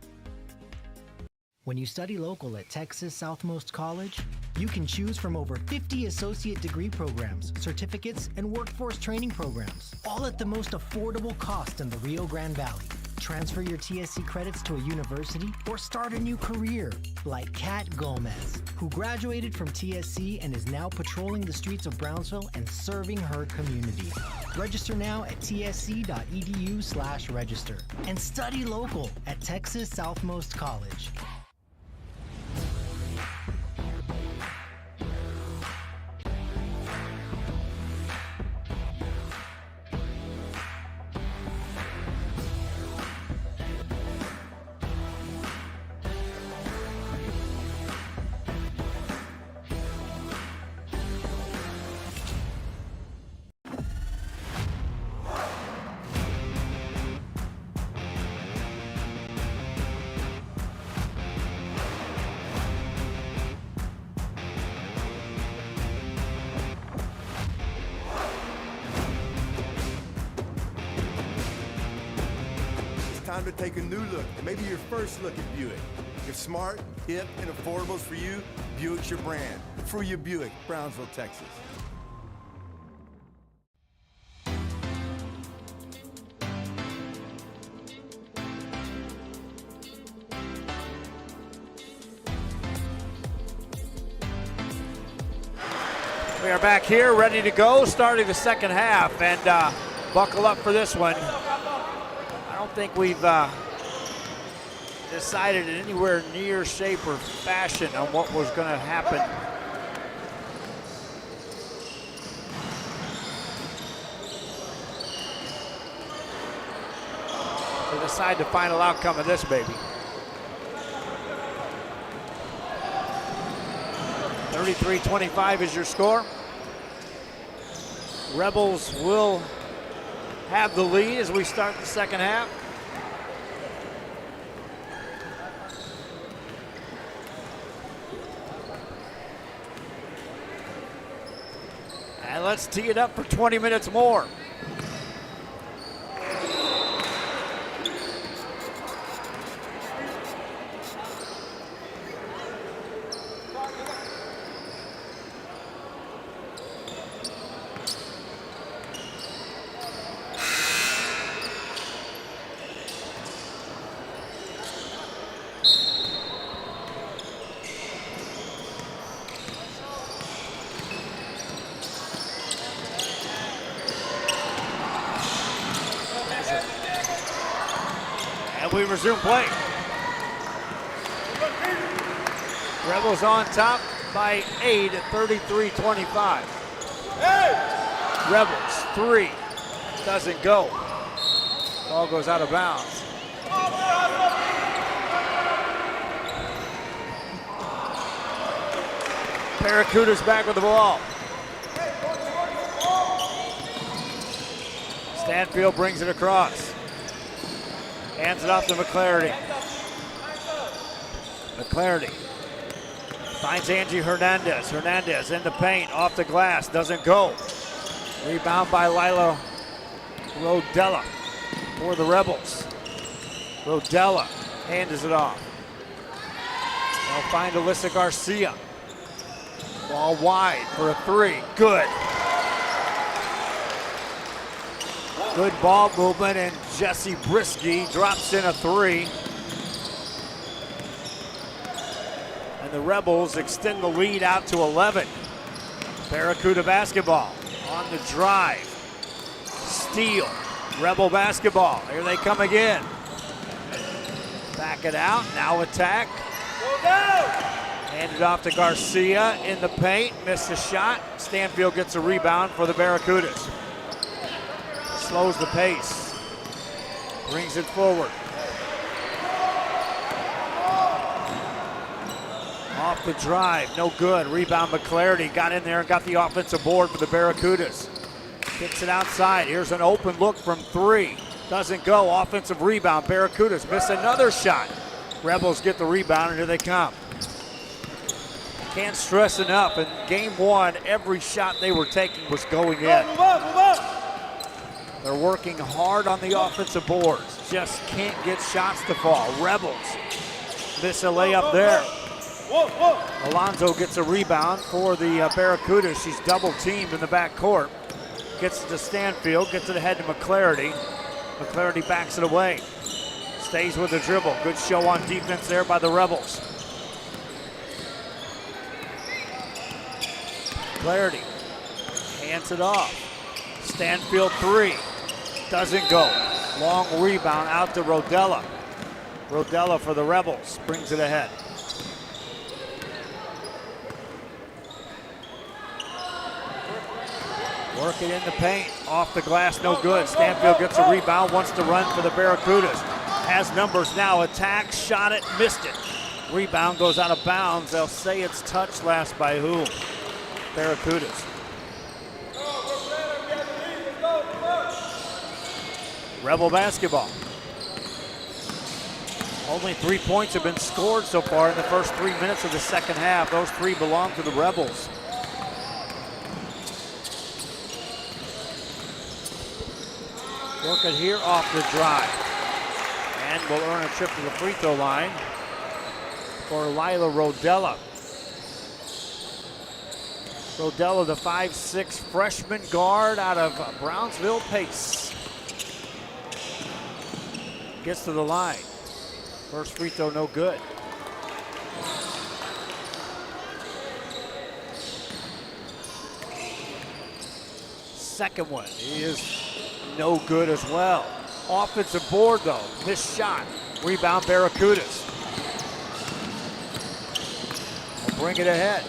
When you study local at Texas Southmost College, you can choose from over 50 associate degree programs, certificates, and workforce training programs, all at the most affordable cost in the Rio Grande Valley. Transfer your TSC credits to a university or start a new career, like Kat Gomez, who graduated from TSC and is now patrolling the streets of Brownsville and serving her community. Register now at tsc.edu/register and study local at Texas Southmost College. Time to take a new look, maybe your first look at Buick. If smart, hip, and affordable's for you, Buick's your brand. For your Buick, Brownsville, Texas. We are back here, ready to go, starting the second half, and buckle up for this one. I don't think we've decided in anywhere near shape or fashion on what was going to happen. To decide the final outcome of this baby. 33-25 is your score. Rebels will have the lead as we start the second half. And let's tee it up for 20 minutes more. And we resume play. Rebels on top by 8 at 33-25. Rebels, 3. Doesn't go. Ball goes out of bounds. Barracudas back with the ball. Stanfield brings it across. Hands it off to McClarity. McClarity finds Angie Hernandez. Hernandez in the paint, off the glass, doesn't go. Rebound by Lila Rodella for the Rebels. Rodella hands it off. They'll find Alyssa Garcia. Ball wide for a 3. Good. Good ball movement, and Jesse Brisky drops in a 3. And the Rebels extend the lead out to 11. Barracuda basketball on the drive. Steal. Rebel basketball. Here they come again. Back it out. Now attack. Handed off to Garcia in the paint. Missed a shot. Stanfield gets a rebound for the Barracudas. Slows the pace. Brings it forward. Off the drive. No good. Rebound McClarity. Got in there and got the offensive board for the Barracudas. Kicks it outside. Here's an open look from 3. Doesn't go. Offensive rebound. Barracudas miss another shot. Rebels get the rebound, and here they come. Can't stress enough. In game 1, every shot they were taking was going in. They're working hard on the offensive boards. Just can't get shots to fall. Rebels miss a layup there. Alonzo gets a rebound for the Barracudas. She's double teamed in the backcourt. Gets it to Stanfield, gets it ahead to McClarity. McClarity backs it away. Stays with the dribble. Good show on defense there by the Rebels. McClarity hands it off. Stanfield 3. Doesn't go. Long rebound out to Rodella. Rodella for the Rebels. Brings it ahead. Work it in the paint. Off the glass, no good. Stanfield gets a rebound, wants to run for the Barracudas. Has numbers now. Attack, shot it, missed it. Rebound goes out of bounds. They'll say it's touched last by who? Barracudas. Rebel basketball. Only 3 points have been scored so far in the first 3 minutes of the second half. Those 3 belong to the Rebels. Work it here off the drive. And will earn a trip to the free throw line for Lila Rodella. Rodella, the 5'6" freshman guard out of Brownsville Pace. Gets to the line. First free throw, no good. Second one is no good as well. Offensive board though, missed shot. Rebound Barracudas. We'll bring it ahead.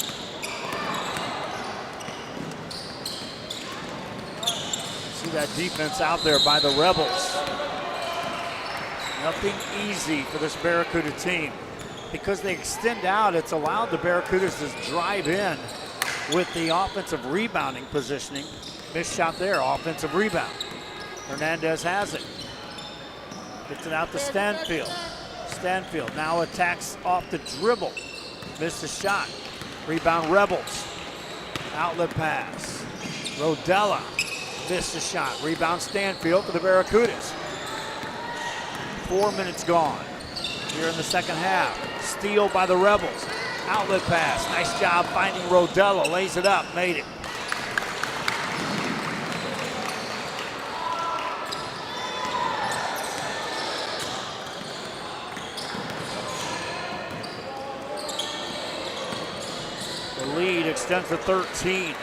See that defense out there by the Rebels. Nothing easy for this Barracuda team. Because they extend out, it's allowed the Barracudas to drive in with the offensive rebounding positioning. Missed shot there, offensive rebound. Hernandez has it. Gets it out to Stanfield. Stanfield now attacks off the dribble. Missed a shot. Rebound Rebels. Outlet pass. Rodella missed a shot. Rebound Stanfield for the Barracudas. 4 minutes gone here in the second half. Steal by the Rebels. Outlet pass. Nice job finding Rodella. Lays it up. Made it. The lead extends to 13.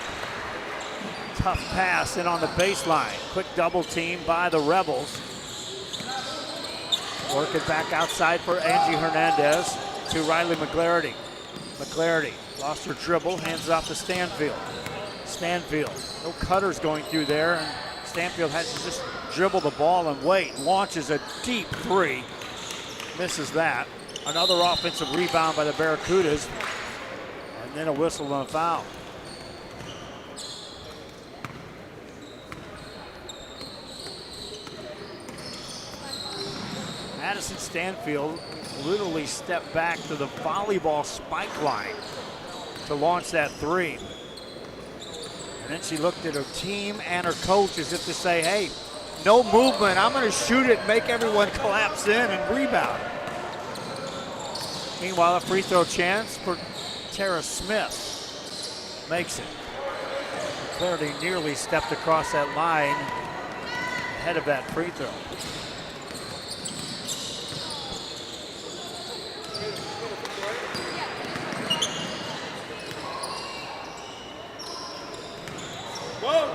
Tough pass in on the baseline. Quick double team by the Rebels. Work it back outside for Angie Hernandez to Riley McClarity. McClarity lost her dribble, hands it off to Stanfield. Stanfield, no cutters going through there, and Stanfield has to just dribble the ball and wait. Launches a deep three, misses that. Another offensive rebound by the Barracudas, and then a whistle and a foul. Madison Stanfield literally stepped back to the volleyball spike line to launch that three. And then she looked at her team and her coach as if to say, hey, no movement. I'm going to shoot it and make everyone collapse in and rebound. Meanwhile, a free throw chance for Tara Smith. Makes it. Clarity nearly stepped across that line ahead of that free throw.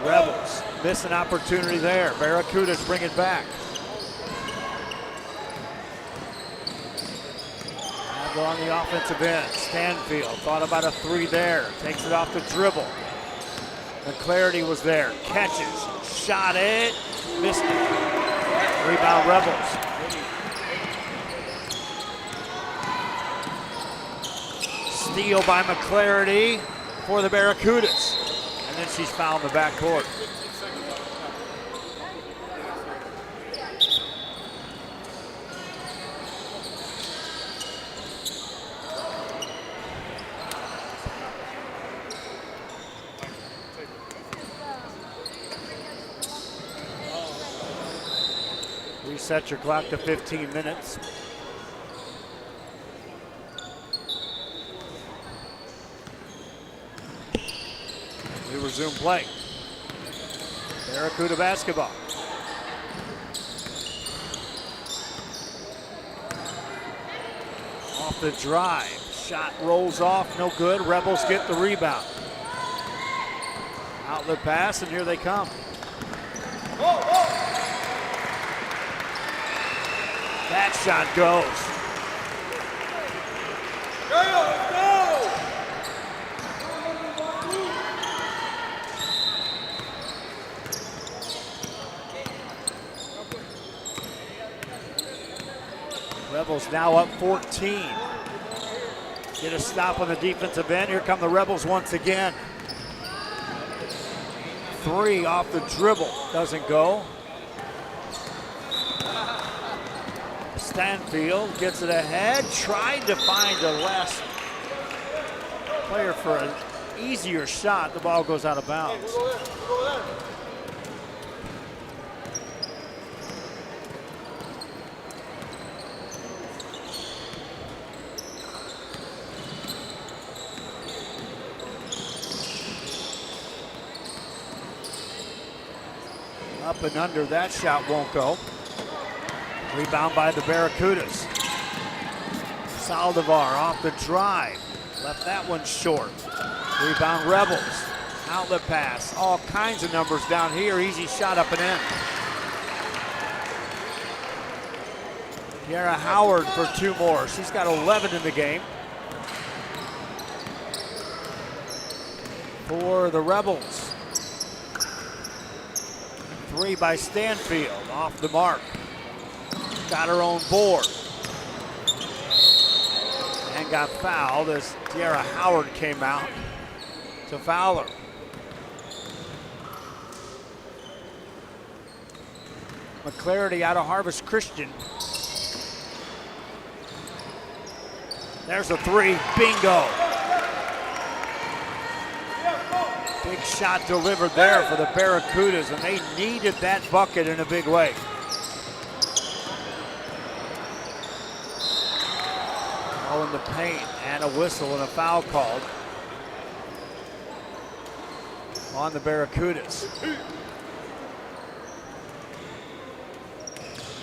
Rebels miss an opportunity there. Barracudas bring it back. And on the offensive end, Stanfield thought about a three there. Takes it off the dribble. McClarity was there. Catches. Shot it. Missed it. Rebound Rebels. Steal by McClarity for the Barracudas. And then she's fouled in the backcourt. Reset your clock to 15 minutes. We resume play. Barracuda basketball. Off the drive. Shot rolls off, no good. Rebels get the rebound. Outlet pass, and here they come. That shot goes. Rebels now up 14. Get a stop on the defensive end. Here come the Rebels once again. Three off the dribble. Doesn't go. Stanfield gets it ahead. Tried to find a last player for an easier shot. The ball goes out of bounds. Up and under, that shot won't go. Rebound by the Barracudas. Saldivar off the drive. Left that one short. Rebound Rebels. Outlet pass. All kinds of numbers down here. Easy shot up and in. Kiara Howard for two more. She's got 11 in the game. For the Rebels. Three by Stanfield, off the mark. Got her own board. And got fouled as Tiara Howard came out to foul her. McClarity out of Harvest Christian. There's a three, bingo. Big shot delivered there for the Barracudas, and they needed that bucket in a big way. All in the paint, and a whistle and a foul called on the Barracudas.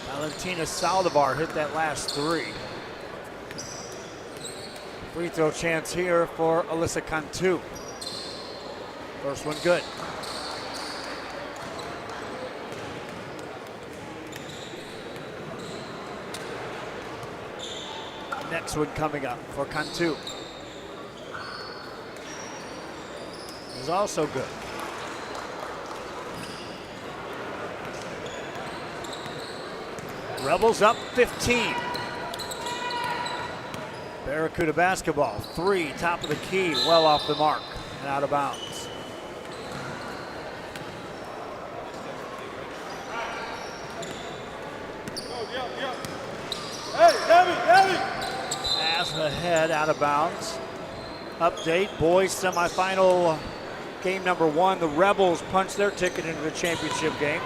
Valentina Saldivar hit that last three. Free throw chance here for Alyssa Cantu. First one good. Next one coming up for Cantu is also good. Rebels up 15. Barracuda basketball, 3, top of the key, well off the mark and out of bounds. Pass ahead, out of bounds. Update, boys semifinal game number 1. The Rebels punched their ticket into the championship game.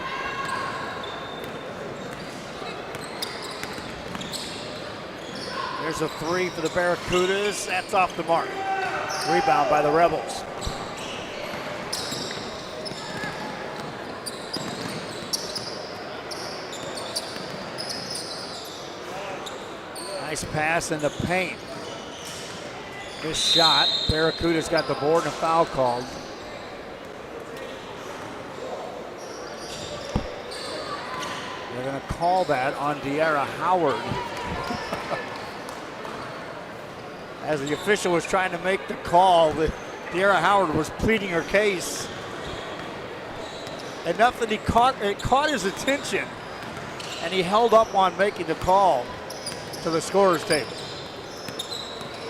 There's a 3 for the Barracudas. That's off the mark. Rebound by the Rebels. Nice pass in the paint. This shot, Barracuda's got the board and a foul called. They're going to call that on De'Ara Howard. As the official was trying to make the call, De'Ara Howard was pleading her case. Enough that it caught his attention, and he held up on making the call to the scorer's table.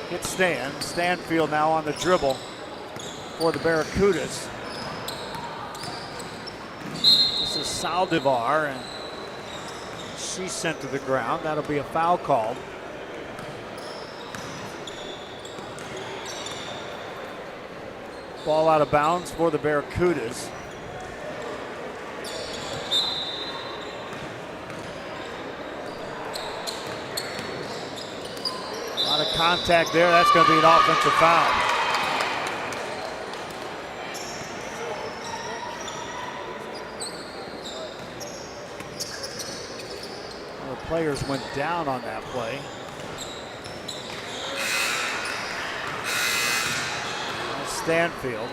It's Stanfield now on the dribble for the Barracudas. This is Saldivar, and she's sent to the ground. That'll be a foul called. Ball out of bounds for the Barracudas. A lot of contact there. That's going to be an offensive foul. The players went down on that play. Stanfield.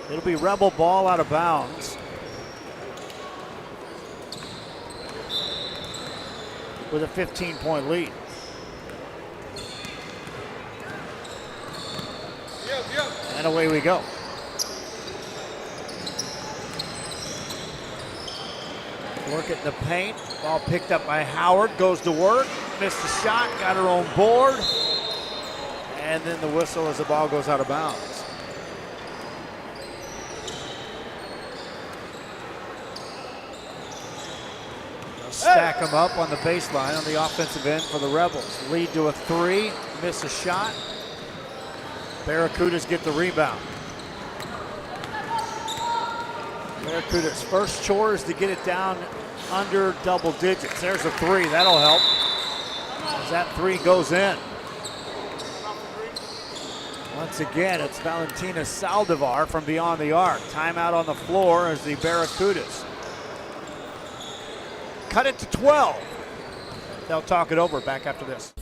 It'll be Rebel ball out of bounds. With a 15-point lead. And away we go. Work it in the paint. Ball picked up by Howard. Goes to work. Missed the shot. Got her own board. And then the whistle as the ball goes out of bounds. They'll stack them up on the baseline on the offensive end for the Rebels. Lead to a 3. Miss a shot. Barracudas get the rebound. Barracudas' first chore is to get it down under double digits. There's a 3, that'll help. As that 3 goes in. Once again, it's Valentina Saldivar from beyond the arc. Timeout on the floor as the Barracudas cut it to 12. They'll talk it over back after this.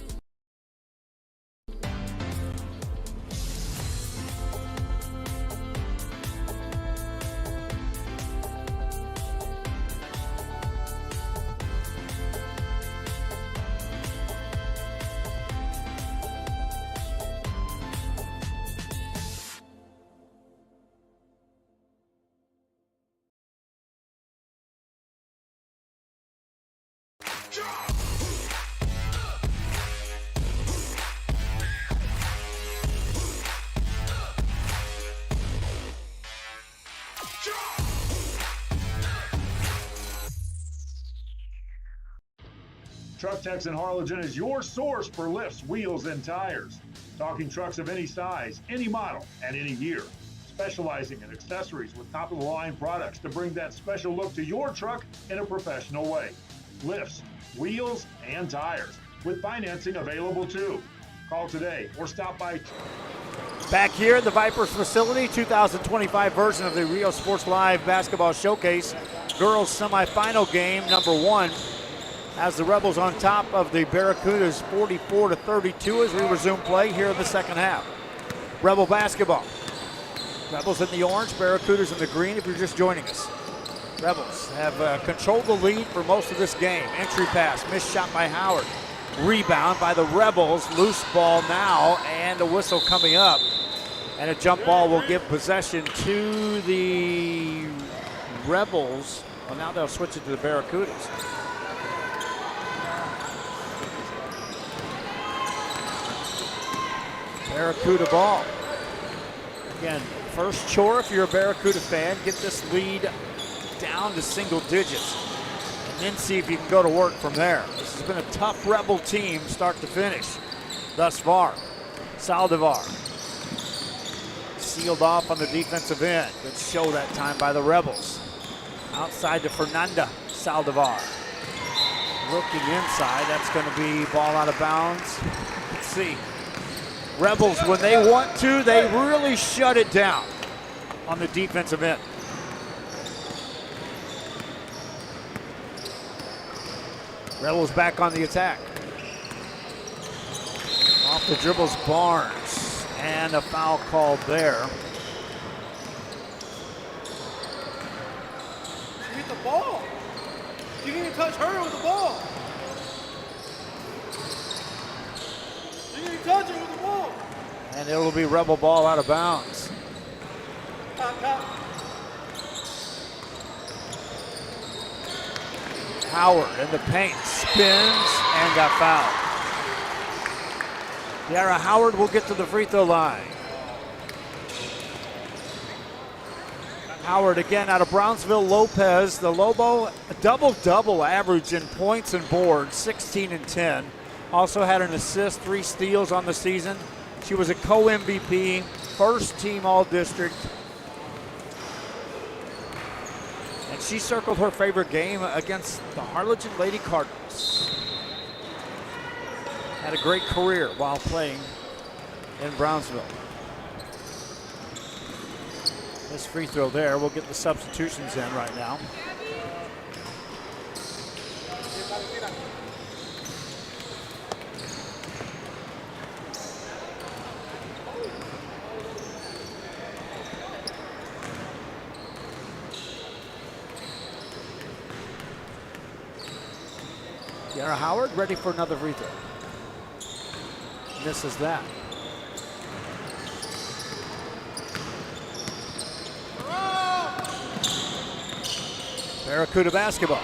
Truck Techs in Harlingen is your source for lifts, wheels, and tires. Talking trucks of any size, any model, and any year. Specializing in accessories with top-of-the-line products to bring that special look to your truck in a professional way. Lifts, wheels, and tires, with financing available too. Call today or stop by. Back here at the Vipers facility, 2025 version of the Rio Sports Live Basketball Showcase. Girls semifinal game number 1. Has the Rebels on top of the Barracudas 44-32 as we resume play here in the second half. Rebel basketball. Rebels in the orange, Barracudas in the green if you're just joining us. Rebels have controlled the lead for most of this game. Entry pass, missed shot by Howard. Rebound by the Rebels, loose ball now, and a whistle coming up. And a jump ball will give possession to the Rebels. Well, now they'll switch it to the Barracudas. Barracuda ball. Again, first chore if you're a Barracuda fan, get this lead down to single digits and then see if you can go to work from there. This has been a tough Rebel team start to finish thus far. Saldivar sealed off on the defensive end. Good show that time by the Rebels. Outside to Fernanda Saldivar. Looking inside, that's going to be ball out of bounds. Let's see. Rebels, when they want to, they really shut it down on the defensive end. Rebels back on the attack. Off the dribbles, Barnes, and a foul called there. She hit the ball. She didn't even touch her with the ball. She didn't even touch her with the ball. And it'll be Rebel ball out of bounds. Howard in the paint, spins and got fouled. Yara Howard will get to the free throw line. Howard again out of Brownsville Lopez. The Lobo, a double-double average in points and boards, 16 and 10. Also had an assist, 3 steals on the season. She was a co-MVP, first team all-district. And she circled her favorite game against the Harlingen Lady Cardinals. Had a great career while playing in Brownsville. This free throw there, we'll get the substitutions in right now. Yara Howard ready for another free throw. Misses that. Barracuda basketball.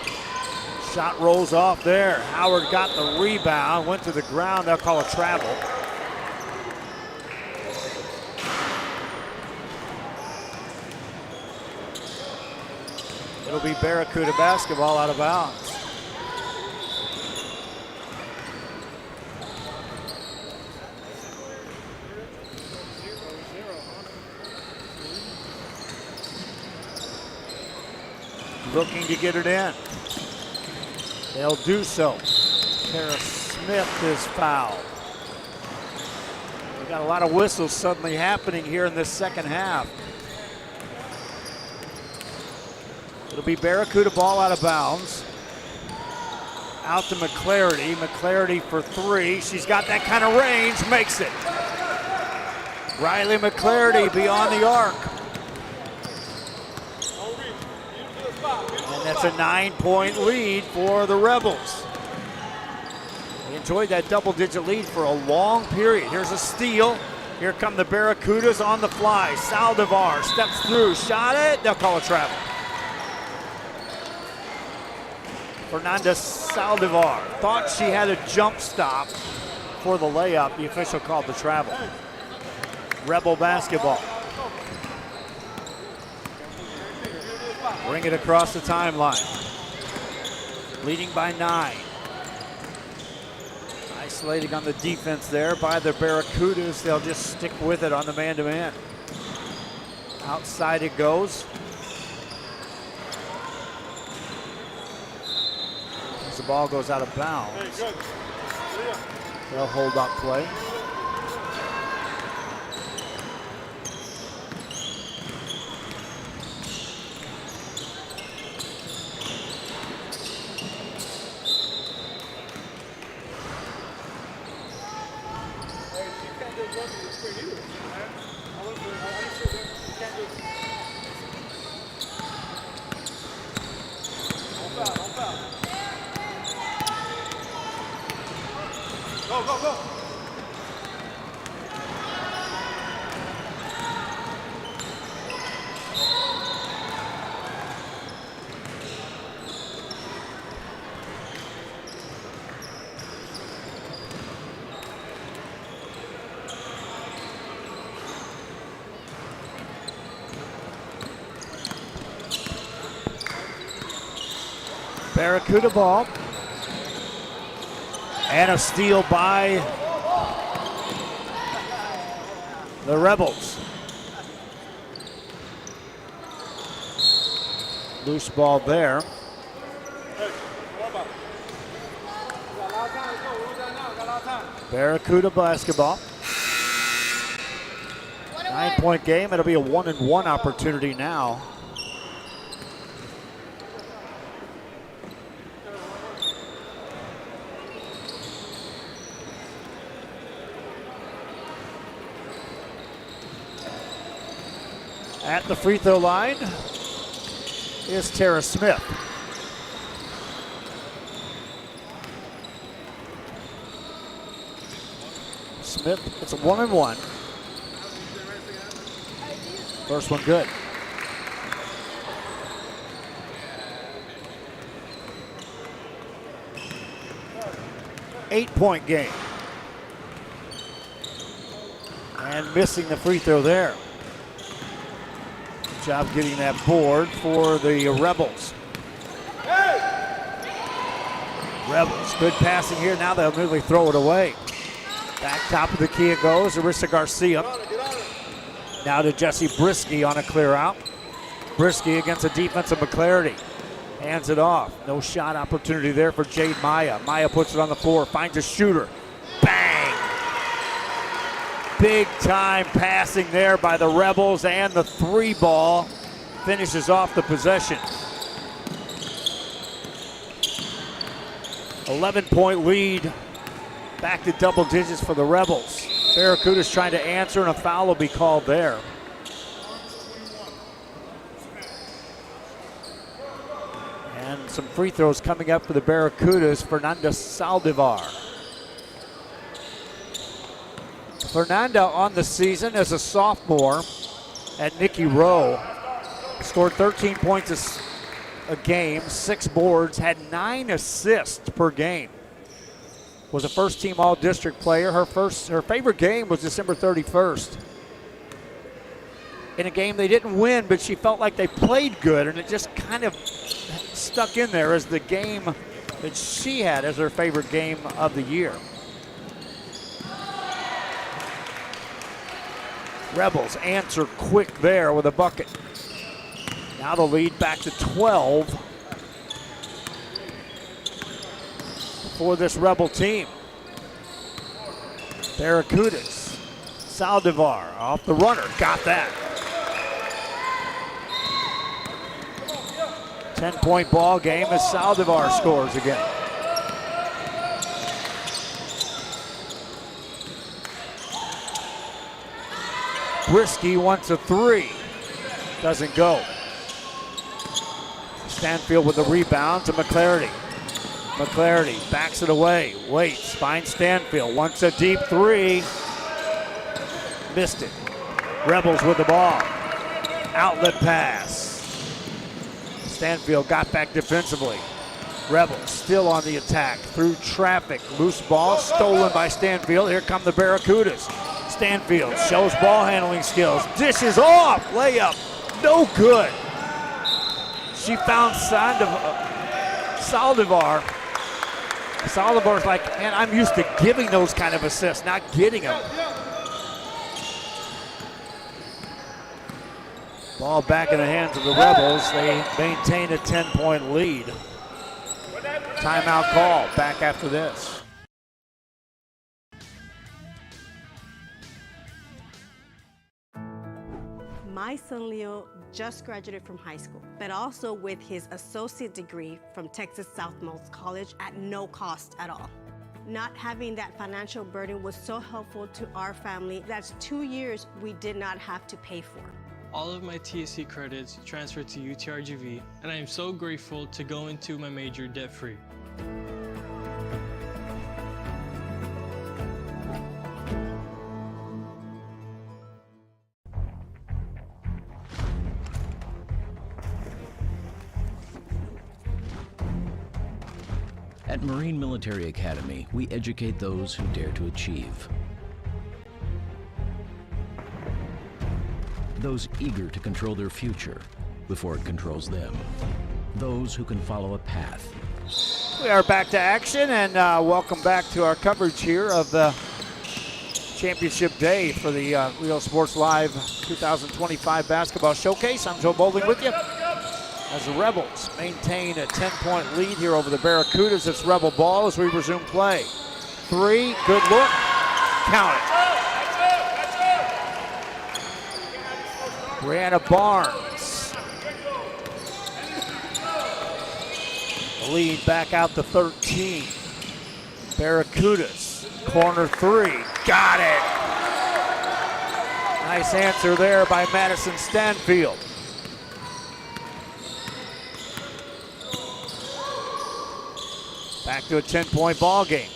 Shot rolls off there. Howard got the rebound, went to the ground. They'll call a travel. It'll be Barracuda basketball out of bounds. Looking to get it in. They'll do so. Tara Smith is fouled. We got a lot of whistles suddenly happening here in this second half. It'll be Barracuda ball out of bounds. Out to McClarity. McClarity for 3. She's got that kind of range, makes it. Riley McClarity beyond the arc. That's a 9-point lead for the Rebels. They enjoyed that double-digit lead for a long period. Here's a steal. Here come the Barracudas on the fly. Saldivar steps through, shot it. They'll call a travel. Fernanda Saldivar thought she had a jump stop for the layup. The official called the travel. Rebel basketball. Bring it across the timeline. Leading by 9. Isolating on the defense there by the Barracudas. They'll just stick with it on the man-to-man. Outside it goes. As the ball goes out of bounds, they'll hold up play. Go, go, go. Barracuda ball. And a steal by the Rebels. Loose ball there. Barracuda basketball. 9-point game. It'll be a 1-and-1 opportunity now. At the free throw line is Tara Smith. Smith, it's a 1-and-1. First one good. Eight-point game. And missing the free throw there. Good job getting that board for the Rebels. Rebels, good passing here. Now they'll immediately throw it away. Back top of the key it goes. Arissa Garcia. Now to Jesse Brisky on a clear out. Brisky against a defensive McClarity. Hands it off. No shot opportunity there for Jade Maya. Maya puts it on the floor, finds a shooter. Bang! Big time passing there by the Rebels, and the three ball finishes off the possession. 11-point lead. Back to double digits for the Rebels. Barracuda's trying to answer, and a foul will be called there. And some free throws coming up for the Barracudas. Fernanda Saldivar. Fernanda on the season as a sophomore at Nicky Rowe. Scored 13 points a game, 6 boards, had 9 assists per game. Was a first-team All-District player. Her favorite game was December 31st. In a game they didn't win, but she felt like they played good, and it just kind of stuck in there as the game that she had as her favorite game of the year. Rebels answer quick there with a bucket. Now the lead back to 12 for this Rebel team. Barracudas. Saldivar off the runner, got that. 10-point ball game as Saldivar scores again. Brisky wants a three. Doesn't go. Stanfield with the rebound to McClarity. McClarity backs it away, waits, finds Stanfield, wants a deep three. Missed it. Rebels with the ball. Outlet pass. Stanfield got back defensively. Rebels still on the attack through traffic. Loose ball stolen by Stanfield. Here come the Barracudas. Stanfield shows ball handling skills. Dishes off. Layup. No good. She found Saldivar. Saldivar's like, man, I'm used to giving those kind of assists, not getting them. Ball back in the hands of the Rebels. They maintain a 10-point lead. Timeout call. Back after this. My son Leo just graduated from high school, but also with his associate degree from Texas Southmost College at no cost at all. Not having that financial burden was so helpful to our family. That's 2 years we did not have to pay for. All of my TSC credits transferred to UTRGV, and I am so grateful to go into my major debt-free. At Marine Military Academy, we educate those who dare to achieve. Those eager to control their future before it controls them. Those who can follow a path. We are back to action, and welcome back to our coverage here of the championship day for the Real Sports Live 2025 Basketball Showcase. I'm Joe Bowling with you as the Rebels maintain a 10-point lead here over the Barracudas. It's Rebel ball as we resume play. 3, good look, count it. Brianna Barnes. The lead back out to 13. Barracudas, corner 3, got it. Nice answer there by Madison Stanfield. Back to a 10-point ball game.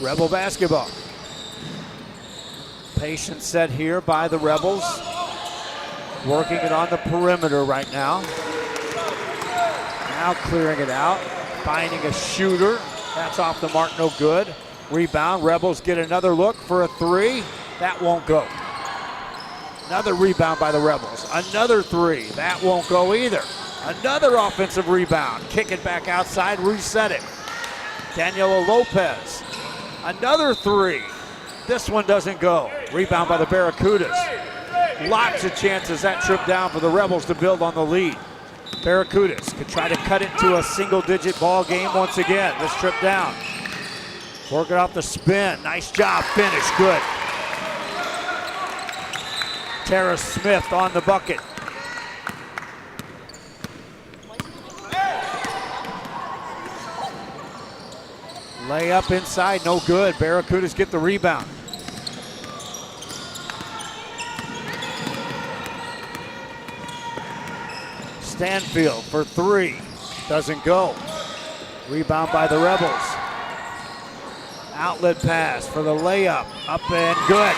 Rebel basketball. Patient set here by the Rebels. Working it on the perimeter right now. Now clearing it out. Finding a shooter. That's off the mark, no good. Rebound, Rebels get another look for a 3. That won't go. Another rebound by the Rebels. Another 3. That won't go either. Another offensive rebound. Kick it back outside, reset it. Daniela Lopez. Another 3. This one doesn't go. Rebound by the Barracudas. Lots of chances that trip down for the Rebels to build on the lead. Barracudas could try to cut it to a single-digit ball game once again. This trip down. Working off the spin. Nice job. Finish. Good. Tara Smith on the bucket. Layup inside, no good. Barracudas get the rebound. Stanfield for 3, doesn't go. Rebound by the Rebels. Outlet pass for the layup, up and good.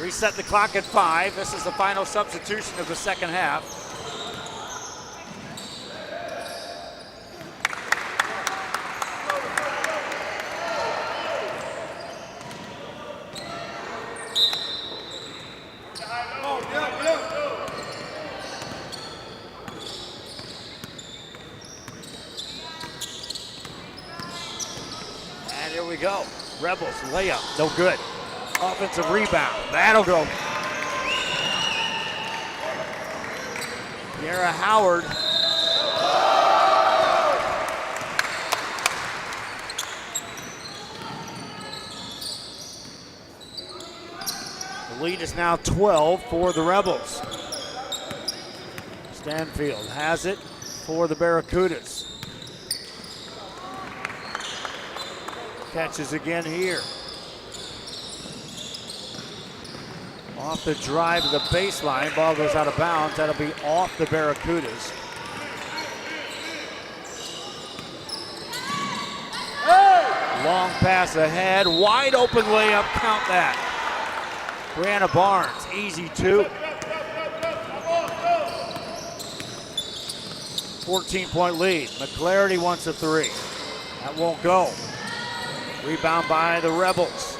Reset the clock at 5. This is the final substitution of the second half. And here we go. Rebels layup, no good. Offensive rebound, that'll go. Yara Howard. The lead is now 12 for the Rebels. Stanfield has it for the Barracudas. Catches again here. Off the drive to the baseline, ball goes out of bounds. That'll be off the Barracudas. Long pass ahead, wide open layup, count that. Brianna Barnes, easy 2. 14-point lead. McClarity wants a 3. That won't go. Rebound by the Rebels.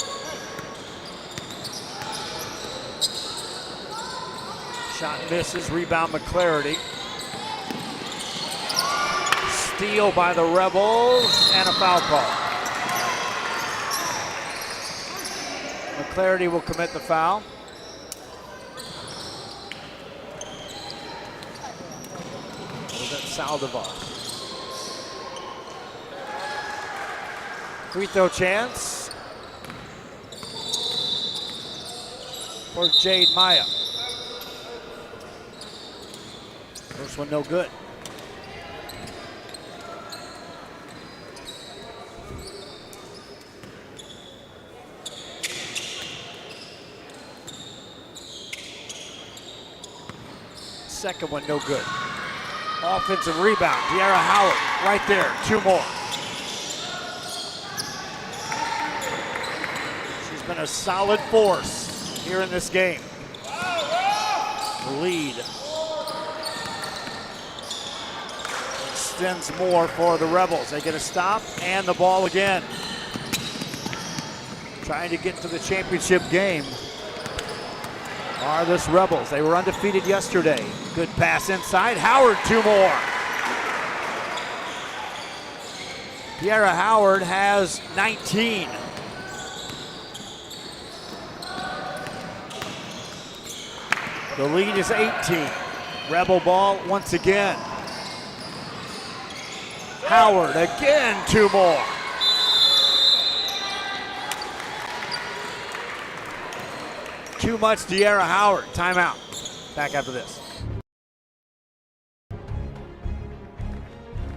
Shot misses, rebound McClarity. Steal by the Rebels, and a foul call. McClarity will commit the foul. Was that Saldivar? Free throw chance for Jade Maya. First one no good. second one no good. Offensive rebound, De'Ara Howard right there, 2 more. She's been a solid force here in this game. The lead extends more for the Rebels. They get a stop and the ball again. Trying to get to the championship game are this Rebels. They were undefeated yesterday. Good pass inside. Howard, 2 more. De'Ara Howard has 19. The lead is 18. Rebel ball once again. Howard again, 2 more. Too much De'Ara Howard. Timeout. Back after this.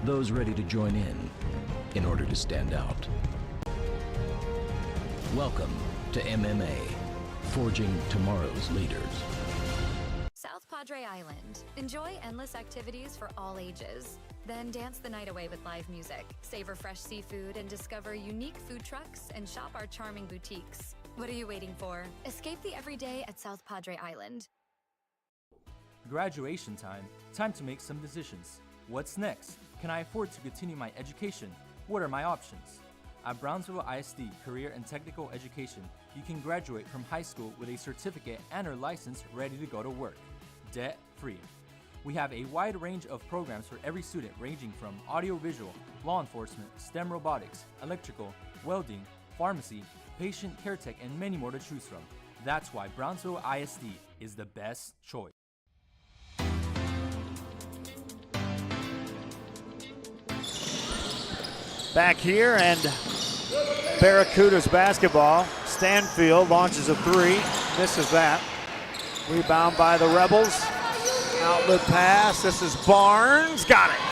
Those ready to join in order to stand out. Welcome to MMA, forging tomorrow's leaders. South Padre Island. Enjoy endless activities for all ages. Then dance the night away with live music, savor fresh seafood, and discover unique food trucks and shop our charming boutiques. What are you waiting for? Escape the everyday at South Padre Island. Graduation time. Time to make some decisions. What's next? Can I afford to continue my education? What are my options? At Brownsville ISD Career and Technical Education, you can graduate from high school with a certificate and/or license ready to go to work, debt-free. We have a wide range of programs for every student, ranging from audiovisual, law enforcement, STEM robotics, electrical, welding, pharmacy, patient care tech, and many more to choose from. That's why Brownsville ISD is the best choice. Back here, and Barracudas basketball. Stanfield launches a 3, misses that. Rebound by the Rebels. Outlet pass, this is Barnes, got it.